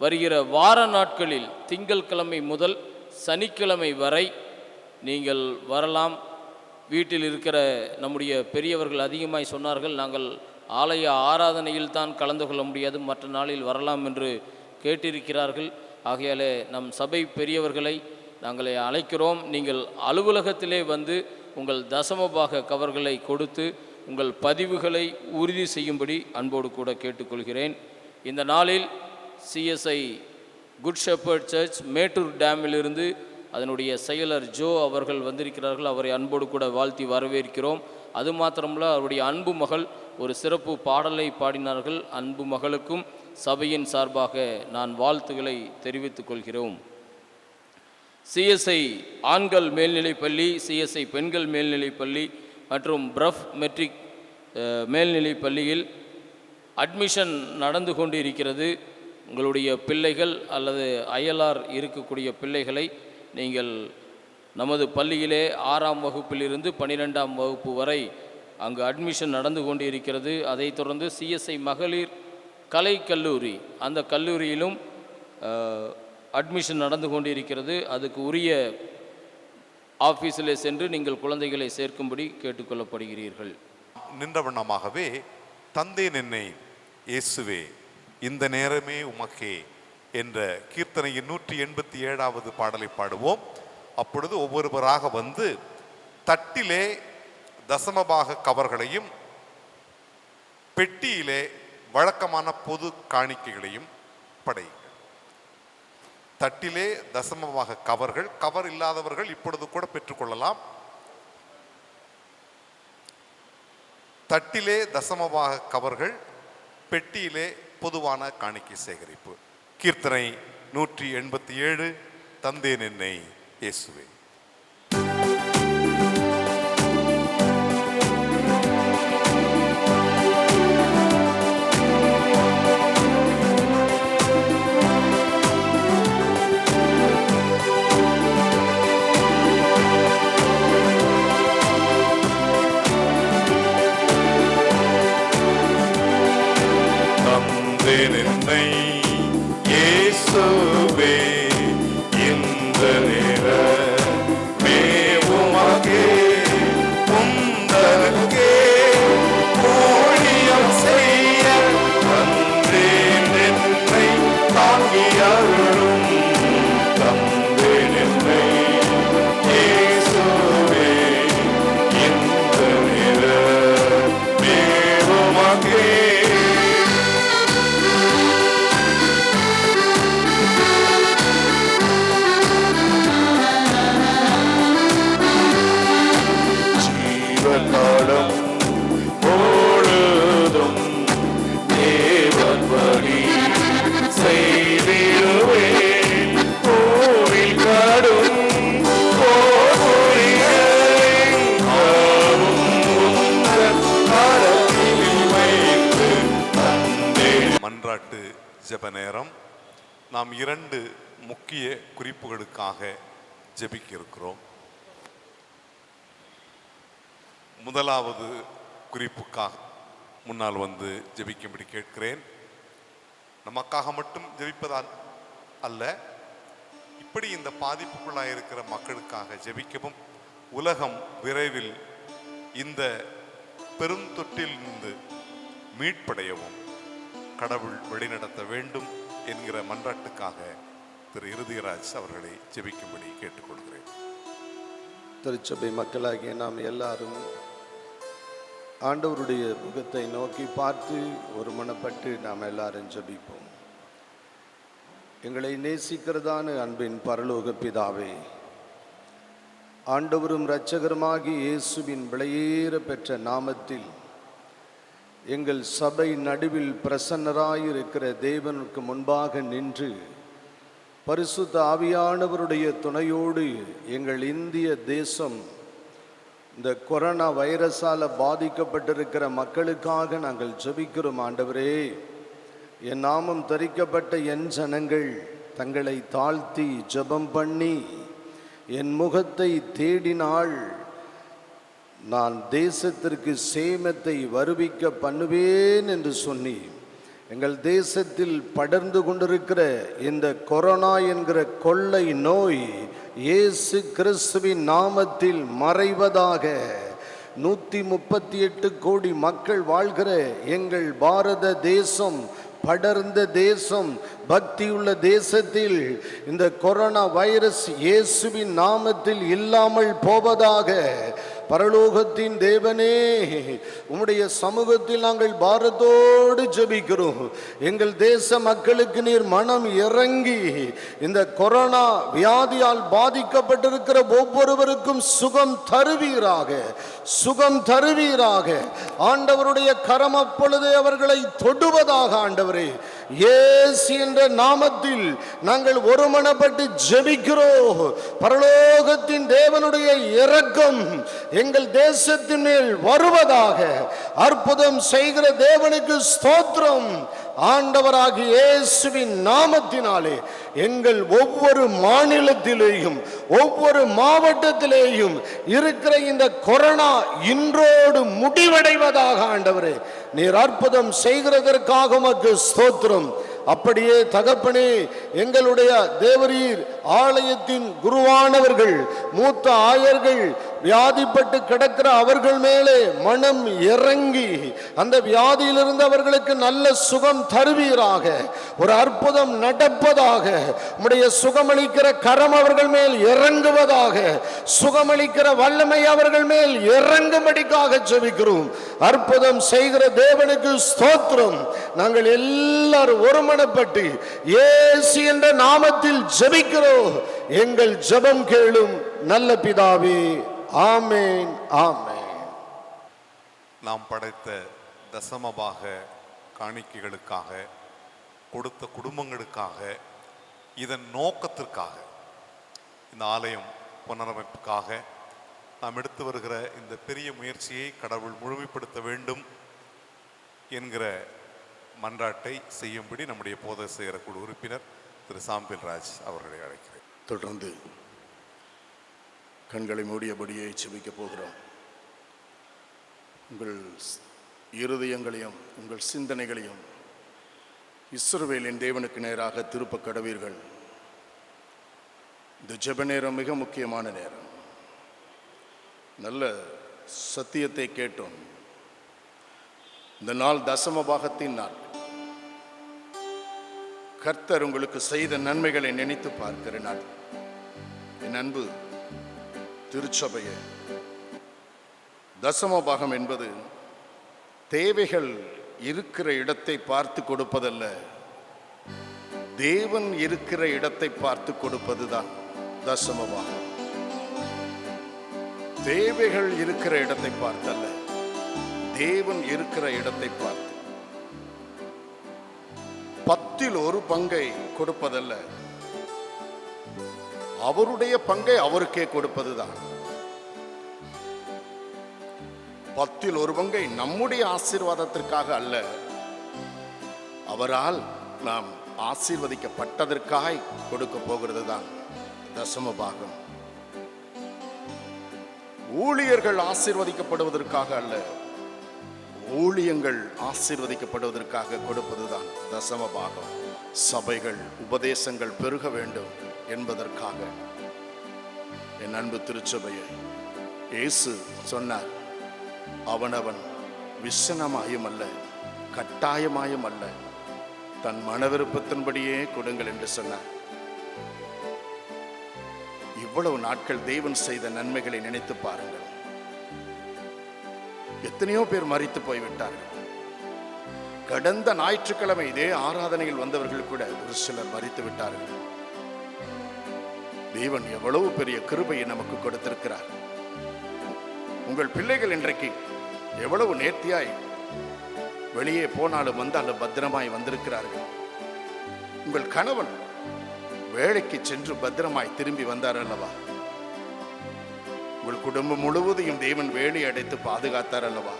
வருகிற வார நாட்களில் திங்கட்கிழமை முதல் சனிக்கிழமை வரை நீங்கள் வரலாம். வீட்டில் இருக்கிற நம்முடைய பெரியவர்கள் அதிகமாய் சொன்னார்கள், நாங்கள் ஆலய ஆராதனையில் தான் கலந்து கொள்ள முடியாது, மற்ற நாளில் வரலாம் என்று கேட்டிருக்கிறார்கள். ஆகையாலே நம் சபை பெரியவர்களை நாங்கள் அழைக்கிறோம். நீங்கள் அலுவலகத்திலே வந்து உங்கள் தசமபாக கவர்களை கொடுத்து உங்கள் பதிவுகளை உறுதி செய்யும்படி அன்போடு கூட கேட்டுக்கொள்கிறேன். இந்த நாளில் CSI good shepherd church Mettur டேமிலிருந்து அதனுடைய செயலர் ஜோ அவர்கள் வந்திருக்கிறார்கள். அவரை அன்போடு கூட வாழ்த்தி வரவேற்கிறோம். அது மாத்திரமல்ல, அவருடைய அன்பு மகள் ஒரு சிறப்பு பாடலை பாடினார்கள். அன்பு மகளுக்கும் சபையின் சார்பாக நான் வாழ்த்துக்களை தெரிவித்துக் கொள்கிறோம். சிஎஸ்ஐ ஆண்கள் மேல்நிலைப்பள்ளி, சிஎஸ்ஐ பெண்கள் மேல்நிலைப்பள்ளி மற்றும் பிரஃப் மெட்ரிக் மேல்நிலைப்பள்ளியில் அட்மிஷன் நடந்து கொண்டு இருக்கிறது. உங்களுடைய பிள்ளைகள் அல்லது அயலார் இருக்கக்கூடிய பிள்ளைகளை நீங்கள் நமது பள்ளியிலே 6ஆம் வகுப்பிலிருந்து 12ஆம் வகுப்பு வரை அங்கு அட்மிஷன் நடந்து கொண்டு இருக்கிறது. அதைத் தொடர்ந்து சிஎஸ்ஐ மகளிர் கலை கல்லூரி, அந்த கல்லூரியிலும் அட்மிஷன் நடந்து கொண்டு இருக்கிறது. அதுக்கு உரிய ஆஃபீஸிலே சென்று நீங்கள் குழந்தைகளை சேர்க்கும்படி கேட்டுக்கொள்ளப்படுகிறீர்கள். நின்ற வண்ணமாகவே தந்தே நின்னை இயேசுவே இந்த நேரமே உமக்கே என்ற கீர்த்தனையின் 187வது பாடலை பாடுவோம். அப்பொழுது ஒவ்வொருவராக வந்து தட்டிலே தசமபாக கவர்களையும் பெட்டியிலே வழக்கமான பொது காணிக்கைகளையும் படையுங்கள். தட்டிலே தசமபாக கவர்கள், கவர் இல்லாதவர்கள் இப்பொழுது கூட பெற்றுக்கொள்ளலாம். தட்டிலே தசமபாக கவர்கள், பெட்டியிலே பொதுவான காணிக்கை சேகரிப்பு. கீர்த்தனை 187 தந்தே நின்னை இயேசுவே. நின்னை இயேசுவே இந்த நேரமே உமக்கே உந்தனுக்கே ஊழியம் செய்ய தந்தேன் என்னை தாங்கி அருளும். தந்தேன் என்னை இயேசுவே இந்த நேரமே உமக்கே. காலம் பொழுதும் தேவன் வழி செய்திடுவேன். கோவில் காடும் மன்றாட்டு ஜெப நேரம். நாம் 2 முக்கிய குறிப்புகளுக்காக ஜெபிக்க இருக்கிறோம். முதலாவது குறிப்புக்காக முன்னால் வந்து ஜெபிக்கும்படி கேட்கிறேன். நமக்காக மட்டும் ஜெபிப்பதால் அல்ல, இப்படி இந்த பாதிப்புக்குள்ளாக இருக்கிற மக்களுக்காக ஜெபிக்கவும், உலகம் விரைவில் இந்த பெருந்தொற்றிலிருந்து மீட்படையவும் கடவுள் வழிநடத்த வேண்டும் என்கிற மன்றாட்டுக்காக திரு இருதயராஜ் அவர்களை ஜெபிக்கும்படி கேட்டுக்கொள்கிறேன். திருச்சபை மக்களாகிய நாம் எல்லாரும் ஆண்டவருடைய முகத்தை நோக்கி பார்த்து ஒரு மனப்பட்டு நாம் எல்லாரும் ஜெபிப்போம். எங்களை நேசிக்கிறதான அன்பின் பரலோக பிதாவே, ஆண்டவரும் இரட்சகருமாகி இயேசுவின் விலையேற பெற்ற நாமத்தில் எங்கள் சபை நடுவில் பிரசன்னராயிருக்கிற தேவனுக்கு முன்பாக நின்று பரிசுத்த ஆவியானவருடைய துணையோடு எங்கள் இந்திய தேசம் இந்த கொரோனா வைரஸால் பாதிக்கப்பட்டிருக்கிற மக்களுக்காக நாங்கள் ஜெபிக்கிறோம். ஆண்டவரே, என் நாமம் தரிக்கப்பட்ட என் ஜனங்கள் தங்களை தாழ்த்தி ஜெபம் பண்ணி என் முகத்தை தேடினாள், நான் தேசத்திற்கு சேமத்தை வருவிக்க பண்ணுவேன் என்று சொன்னி எங்கள் தேசத்தில் படர்ந்து கொண்டிருக்கிற இந்த கொரோனா என்கிற கொள்ளை நோய் இயேசு கிறிஸ்துவின் நாமத்தில் மறைவதாக. 138 கோடி மக்கள் வாழ்கிற எங்கள் பாரத தேசம், படர்ந்த தேசம், பக்தியுள்ள தேசத்தில் இந்த கொரோனா வைரஸ் இயேசுவின் நாமத்தில் இல்லாமல் போவதாக. பரலோகத்தின் தேவனே, உம்முடைய சமூகத்தில் நாங்கள் பாரத்தோடு ஜெபிக்கிறோம். எங்கள் தேச மக்களுக்கு நீர் மனம் இறங்கி இந்த கொரோனா வியாதியால் பாதிக்கப்பட்டிருக்கிற ஒவ்வொருவருக்கும் சுகம் தருவீராக, சுகம் தருவீராக. ஆண்டவருடைய கரம் அப்பொழுதே அவர்களை தொடுவதாக. ஆண்டவரே, இயேசு என்ற நாமத்தில் நாங்கள் ஒருமனப்பட்டு ஜெபிக்கிறோம். பரலோகத்தின் தேவனுடைய இரக்கம் எங்கள் தேசத்தின் மேல் வருவதாக. அற்புதம் செய்கிற தேவனுக்கு ஸ்தோத்திரம். ஆண்டவராகிய இயேசுவின் நாமத்தினாலே எங்கள் ஒவ்வொரு மாநிலத்திலேயும் ஒவ்வொரு மாவட்டத்திலேயும் இருக்கிற இந்த கொரோனா இன்றோடு முடிவடைவதாக ஆண்டவரே நீர் அற்புதம் செய்கிறதற்காக உமக்கு ஸ்தோத்திரம். அப்படியே தகப்பனே, எங்களுடைய தேவரீர் ஆலயத்தின் குருவானவர்கள், மூத்த ஆயர்கள் வியாதிப்பட்டு கிடக்கிற அவர்கள் மேலே மனம் இறங்கி அந்த வியாதியிலிருந்து அவர்களுக்கு நல்ல சுகம் தருவீராக. ஒரு அற்புதம் நடப்பதாக. உம்முடைய சுகமளிக்கிற கரம் அவர்கள் மேல் இறங்குவதாக. சுகமளிக்கிற வல்லமை அவர்கள் மேல் இறங்கும்படிக்காக ஜெபிக்கிறோம். அற்புதம் செய்கிற தேவனுக்கு ஸ்தோத்திரம். நாங்கள் எல்லாரும் ஒருமனப்பட்டு இயேசு என்ற நாமத்தில் ஜெபிக்கிறோம். எங்கள் ஜெபம் கேளும் நல்ல பிதாவே. ஆமென், ஆமென். நாம் படைத்த தசமபாக காணிக்கைகளுக்காக, கொடுத்த குடும்பங்களுக்காக, இதன் நோக்கத்திற்காக, இந்த ஆலயம் புனரமைப்புக்காக நாம் எடுத்து வருகிற இந்த பெரிய முயற்சியை கடவுள் முழுமைப்படுத்த வேண்டும் என்கிற மன்றாட்டை செய்யும்படி நம்முடைய போதக செய்கிற குழு உறுப்பினர் திரு சாம்பில்ராஜ் அவர்களை அழைக்கிறேன். தொடர்ந்து கண்களை மூடியபடியே செபிக்க போகிறோம். உங்கள் இருதயங்களையும் உங்கள் சிந்தனைகளையும் இஸ்ரவேலின் தேவனுக்கு நேராக திருப்ப கடவீர்கள். இந்த ஜெப நேரம் மிக முக்கியமான நேரம். நல்ல சத்தியத்தை கேட்டோம். இந்த நாள் தசம பாகத்தின் நாள். கர்த்தர் உங்களுக்கு செய்த நன்மைகளை நினைத்து பார்க்கிற நாள். என் அன்பு திருச்சபையே, தசம பாகம் என்பது தேவைகள் இருக்கிற இடத்தை பார்த்து கொடுப்பதல்ல, தேவன் இருக்கிற இடத்தை பார்த்து கொடுப்பதுதான் தசம பாகம். தேவைகள் இருக்கிற இடத்தை பார்த்தல்ல, தேவன் இருக்கிற இடத்தை பார்த்து. 10 பங்கை கொடுப்பதல்ல, அவருடைய பங்கை அவருக்கே கொடுப்பதுதான். 10 பங்கை நம்முடைய ஆசீர்வாதத்திற்காக அல்ல, அவரால் நாம் ஆசீர்வதிக்கப்பட்டதற்காய் கொடுக்க போகிறது தான் தசம பாகம். ஊழியர்கள் ஆசீர்வதிக்கப்படுவதற்காக அல்ல, ஊழியங்கள் ஆசீர்வதிக்கப்படுவதற்காக கொடுப்பதுதான் தசம பாகம். சபைகள் உபதேசங்கள் பெருக வேண்டும் என்பதற்காக. என் அன்பு திருச்சபையை, இயேசு சொன்னார், அவனவன் விசனமாயும் அல்ல கட்டாயமாயும் அல்ல, தன் மனவிருப்பத்தின்படியே கொடுங்கள் என்று சொன்னார். இவ்வளவு நாட்கள் தேவன் செய்த நன்மைகளை நினைத்து பாருங்கள். எத்தனையோ பேர் மரித்து போய்விட்டார்கள். கடந்த ஞாயிற்றுக்கிழமை இதே ஆராதனையில் வந்தவர்கள் கூட ஒரு சிலர் மரித்து விட்டார்கள். தேவன் எவ்வளவு பெரிய கிருபையை நமக்கு கொடுத்திருக்கிறார். உங்கள் பிள்ளைகள் இன்றைக்கு எவ்வளவு நேர்த்தியாய் வெளியே போனாலும் வந்தாலும் பத்திரமாய் வந்திருக்கிறார்கள். உங்கள் கணவன் வேலைக்கு சென்று பத்திரமாய் திரும்பி வந்தார் அல்லவா? உங்கள் குடும்பம் முழுவதையும் தேவன் வேலி அடைத்து பாதுகாத்தார் அல்லவா?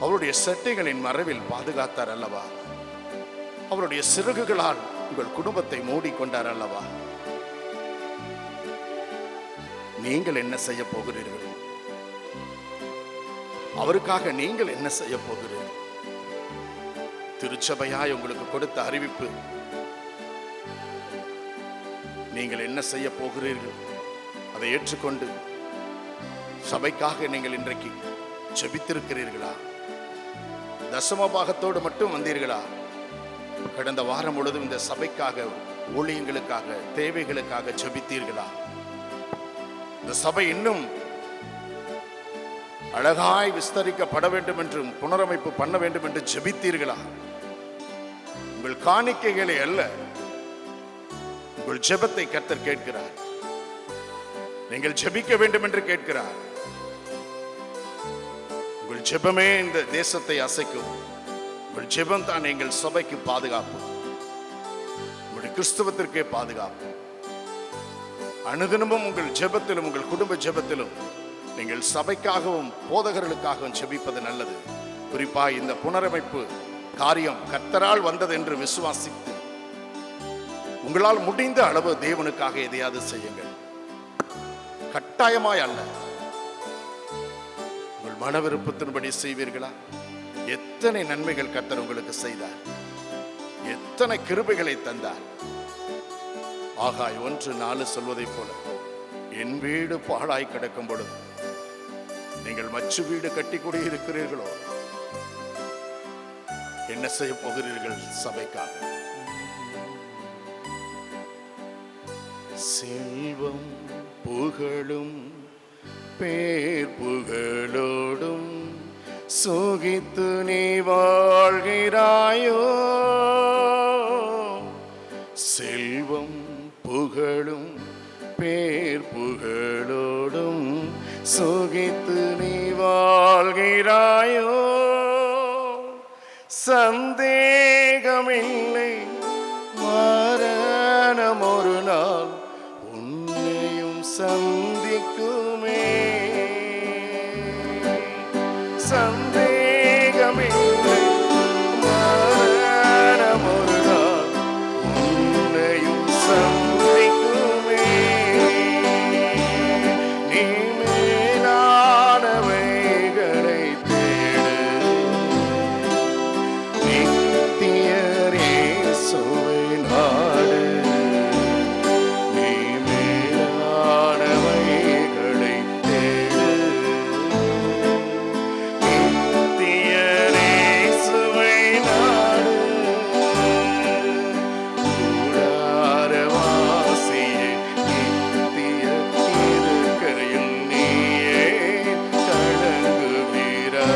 அவருடைய சட்டைகளின் மறைவில் பாதுகாத்தார் அல்லவா? அவருடைய சிறகுகளால் உங்கள் குடும்பத்தை மூடிக்கொண்டார் அல்லவா? நீங்கள் என்ன செய்ய போகிறீர்கள்? அவருக்காக நீங்கள் என்ன செய்ய போகிறீர்கள்? திருச்சபையாய் உங்களுக்கு கொடுத்த அறிவிப்பு, நீங்கள் என்ன செய்ய போகிறீர்கள்? அதை ஏற்றுக்கொண்டு சபைக்காக நீங்கள் இன்றைக்கு ஜெபித்திருக்கிறீர்களா? தசம பாகத்தோடு மட்டும் வந்தீர்களா? கடந்த வாரம் முழுவதும் இந்த சபைக்காக, ஊழியங்களுக்காக, தேவைகளுக்காக ஜெபித்தீர்களா? இந்த சபை இன்னும் அழகாய் விஸ்தரிக்கப்பட வேண்டும் என்றும் புனரமைப்பு பண்ண வேண்டும் என்று ஜெபித்தீர்களா? உங்கள் காணிக்கைகளை அல்ல, உங்கள் ஜெபத்தை கர்த்தர் கேட்கிறார். நீங்கள் ஜெபிக்க வேண்டும் என்று கேட்கிறார். உங்கள் ஜெபமே இந்த தேசத்தை அசைக்கும். உங்கள் ஜெபம் தான் எங்கள் சபைக்கு பாதுகாப்பு, உங்களுடைய கிறிஸ்தவத்திற்கே பாதுகாப்பு. அனுதினமும் உங்கள் ஜெபத்திலும் உங்கள் குடும்ப ஜெபத்திலும் நீங்கள் சபைக்காகவும் போதகர்களுக்காகவும் ஜெபிப்பது நல்லது. குறிப்பாக இந்த புனரமைப்பு காரியம் கர்த்தரால் வந்தது என்று விசுவாசித்து உங்களால் முடிந்த அளவு தேவனுக்காக எதையாவது செய்யுங்கள். கட்டாயமாய் அல்ல, உங்கள் மன விருப்பத்தின்படி செய்வீர்களா? எத்தனை நன்மைகள் கர்த்தர் உங்களுக்கு செய்தார், எத்தனை கிருபைகளை தந்தார். ஆகாய் 1:4 சொல்வதைப் போல, என் வீடு பாழாய் கிடக்கும் பொழுது நீங்கள் மச்சு வீடு கட்டி குடியிருக்கிறீர்களோ, என்ன செய்ய போகிறீர்கள் சபைக்காக? செல்வம் புகழும் பேர் புகழோடும் சுகித்து நீ வாழ்கிறாயோ? செல்வம் புகழும் பேர் புகழோடும் சுகித்து நீ வாழ்கிறாயோ? சந்தேகமில்லை, மரணம் ஒரு நாள் உன்னையும் சந்திக்குமே. சந்தேகமில்லை, மரணம் ஒரு நாள் உன்னையும் சந்திக்குமே. நீ மேலானவைகளை தேடு, நித்தியரே சுவை நாடு. நீ மேலானவைகளை தேடு, நித்தியரே சுவை நாடு. கூடாரவாசியே, நித்திய இருக்கையில் நீயே கலங்குகிறாய்.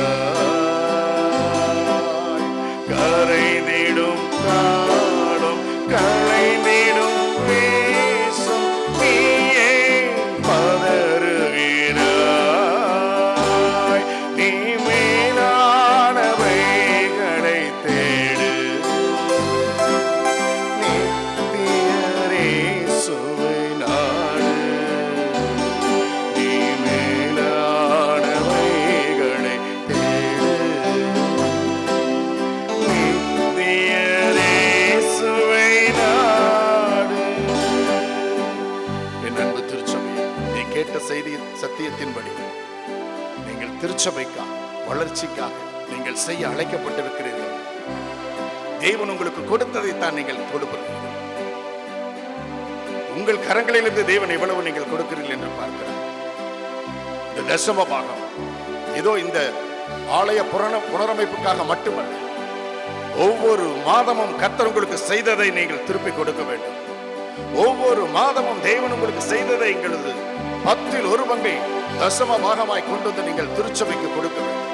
கரைந்திடும் காலம், களைந்திடும் வேஷம், நீயே பதறுகிறாய். நீ மேலானவைகளை தேடு, நித்தியரே சுவை நாடு. நீ மேலானவைகளை தேடு, நித்தியரே சுவை நாடு. என் அன்பு திருச்சபையே, நீ கேட்ட செய்தி சத்தியத்தின்படி நீங்கள் திருச்சபைக்காக, வளர்ச்சிக்காக நீங்கள் செய்ய அழைக்கப்பட்டிருக்கிறீர்கள். தேவன் உங்களுக்கு கொடுத்ததைத்தான் நீங்கள் கொடுப்பீர்கள். உங்கள் கரங்களிலிருந்து தேவன் எவ்வளவு நீங்கள் கொடுக்கிறீர்கள் என்று பார்க்கிறார். இந்த தசம பாகம் ஏதோ இந்த ஆலய புனரமைப்புக்காக மட்டுமல்ல, ஒவ்வொரு மாதமும் கர்த்தர் உங்களுக்கு செய்ததை நீங்கள் திருப்பி கொடுக்க வேண்டும். ஒவ்வொரு மாதமும் தேவன் உங்களுக்கு செய்ததை எங்களது 10% தசம பாகமாய் கொண்டு வந்து நீங்கள் திருச்சபைக்கு கொடுக்க வேண்டும்.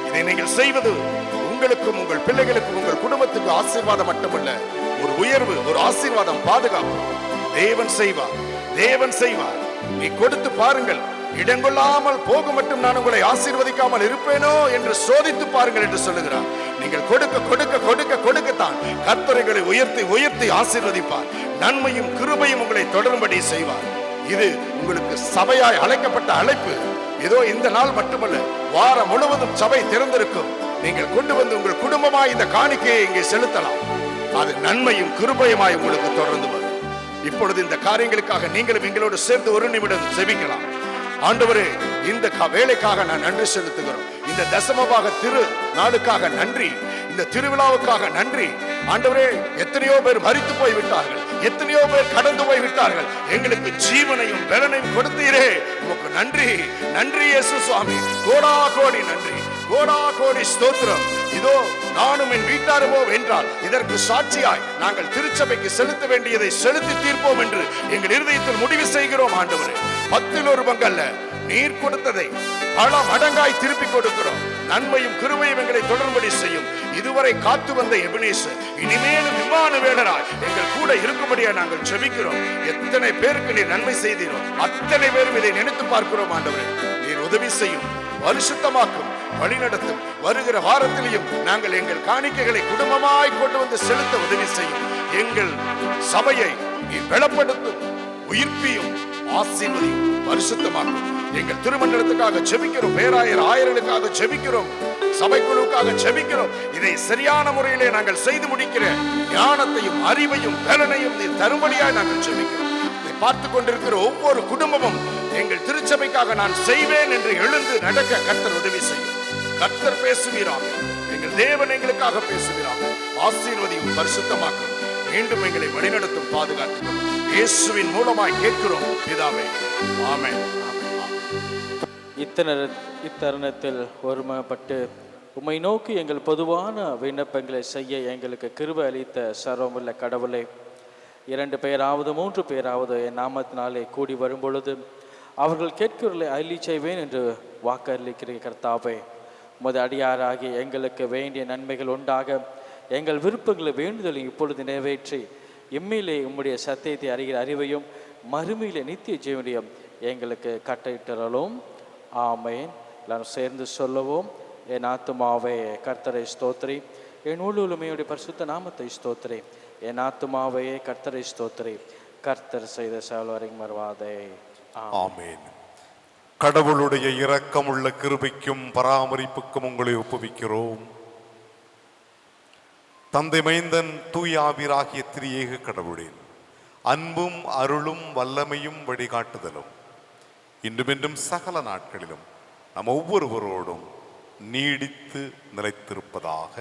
இதை நீங்கள் செய்வது உங்களுக்கும் உங்கள் பிள்ளைகளுக்கும் உங்கள் குடும்பத்துக்கு ஆசீர்வாதம் மட்டுமல்ல, ஒரு உயர்வு, ஒரு ஆசீர்வாதம், பாதுகாப்பு. தேவன் செய்வார், தேவன் செய்வார். நீ கொடுத்து பாருங்கள், இடங்கொள்ளாமல் போக மட்டும் நான் உங்களை ஆசீர்வதிக்காமல் இருப்பேனோ என்று சோதித்து பாருங்கள் என்று சொல்லுகிறார். நீங்கள் கொடுக்க கொடுக்க கொடுக்க கொடுக்கத்தான் கர்த்தர்களை உயர்த்தி உயர்த்தி ஆசீர்வதிப்பார். நன்மையும் கிருபையும் உங்களை தொடரும்படி செய்வார். இது உங்களுக்கு சபையாய் அழைக்கப்பட்ட அழைப்பு. ஏதோ இந்த நாள் மட்டுமல்ல, வாரம் முழுவதும் சபை திறந்திருக்கும். நீங்கள் கொண்டு வந்து உங்கள் குடும்பமாய் இந்த காணிக்கையை இங்கே செலுத்தலாம். அது நன்மையும் கிருபையுமாய் உங்களுக்கு தொடர்ந்து வரும். இப்பொழுது இந்த காரியங்களுக்காக நீங்களும் எங்களோடு சேர்ந்து ஒரு நிமிடம் செபிக்கலாம். ஆண்டவரே, இந்த வேலைக்காக நான் நன்றி செலுத்துகிறோம். இந்த தசமபாக திரு நாளுக்காக நன்றி, இந்த திருவிழாவுக்காக நன்றி. ஆண்டவரே, எத்தனையோ பேர் மரித்து போய் விட்டார்கள், எத்தனையோ பேர் கடந்து போய் விட்டார்கள். எங்களுக்கு ஜீவனையும் பலனையும் கொடுத்தீரே, உமக்கு நன்றி. நன்றி இயேசு சுவாமி, கோடா கோடி நன்றி, கோடா கோடி ஸ்தோத்திரம். இதோ நானும் என் வீட்டாருமோ என்றால் இதற்கு சாட்சியாய் நாங்கள் திருச்சபைக்கு செலுத்த வேண்டியதை செலுத்தி தீர்ப்போம் என்று எங்கள் இருதயத்தில் முடிவு செய்கிறோம். ஆண்டவரே, 10% அல்ல, நீர் கொடுத்ததை பல மடங்காய் திருப்பி கொடுக்கிறோம். நன்மையும் கிருபையும் எங்களை தொடர்படி செய்யும். இதுவரை காத்து வந்த எபினேசர் இனிமேலும் இம்மானுவேலராய் எங்கள் கூட இருக்கும்படியா நாங்கள் ஜெபிக்கிறோம். எத்தனை பேருக்கு நீர் நன்மை செய்தீரோ அத்தனை பேரும் இதை நினைத்து பார்க்கிறோம். ஆண்டவரே, நீர் உதவி செய்யும், பரிசுத்தமாக்கும், வழிநடத்தும். வருகிற வாரத்திலையும் நாங்கள் எங்கள் காணிக்கைகளை குடும்பமாய் கொண்டு வந்து செலுத்த உதவி செய்யும். எங்கள் சபையை நீர் பலப்படுத்தும், உயிர்ப்பியும், ஆசீர்வதியும், பரிசுத்தமாக்கும். எங்கள் திருமண்டலத்துக்காக ஜெபிக்கிறோம், பேராயர் ஆயர்களுக்காக ஜெபிக்கிறோம், சபைக்குழுக்காக ஜெபிக்கிறோம். இதை சரியான முறையிலே நாங்கள் செய்து முடிக்கிற ஞானத்தையும் அறிவையும் பலனையும் நீ தரும்படியாய் நாங்கள் ஜெபிக்கிறோம். இதை பார்த்து கொண்டிருக்கிற ஒவ்வொரு குடும்பமும் எங்கள் திருச்சபைக்காக நான் செய்வேன் என்று எழுந்து நடக்க கர்த்தர் உதவி செய்யும். கர்த்தர் பேசுவீராக, எங்கள் தேவன் எங்களுக்காக பேசுவீராக. ஆசீர்வதியும் பரிசுத்தமாக்கும், மீண்டும் எங்களை வழிநடத்தும், பாதுகாத்தும் இயேசுவின் மூலமாய் கேட்கிறோம் பிதாவே, ஆமென். இத்தருணத்தில் ஒருமைப்பட்டு உம்மை நோக்கி எங்கள் பொதுவான விண்ணப்பங்களை செய்ய எங்களுக்கு கிருபை அளித்த சர்வமுள்ள கடவுளே, 2 பேராவது 3 பேராவது என் நாமத்தினாலே கூடி வரும் பொழுது அவர்கள் கேட்கிறதை அள்ளி செய்வேன் என்று வாக்களிக்கிற கர்த்தாவே, உமது அடியாராகி எங்களுக்கு வேண்டிய நன்மைகள் உண்டாக எங்கள் விருப்பங்களை வேண்டுதலை இப்பொழுது நிறைவேற்றி எம்மிலே உம்முடைய சத்தியத்தை அறிகிற அறிவையும் மறுமையிலே நித்திய ஜீவனையும் எங்களுக்கு கட்டளையிட்டலும். ஆமென். எல்லாரும் சேர்ந்து சொல்லுவோம். என் ஆத்துமாவே கர்த்தரை ஸ்தோத்திரி, என் உள்ளுமையுடைய பரிசுத்த நாமத்தை ஸ்தோத்திரி. என் ஆத்துமாவே கர்த்தரை ஸ்தோத்திரி, கர்த்தர் செய்த செயல்வரை மறவாதே. ஆமென். கடவுளுடைய இரக்கமுள்ள கிருபைக்கும் பராமரிப்புக்கும் உங்களை ஒப்புவிக்கிறோம். தந்தை, மைந்தன், தூய ஆவியாகிய திரியேக கடவுளின் அன்பும் அருளும் வல்லமையும் வழிகாட்டுதலும் இன்றுமென்றும் சகல நாட்களிலும் நம் ஒவ்வொருவரோடும் நீடித்து நிலைத்திருப்பதாக.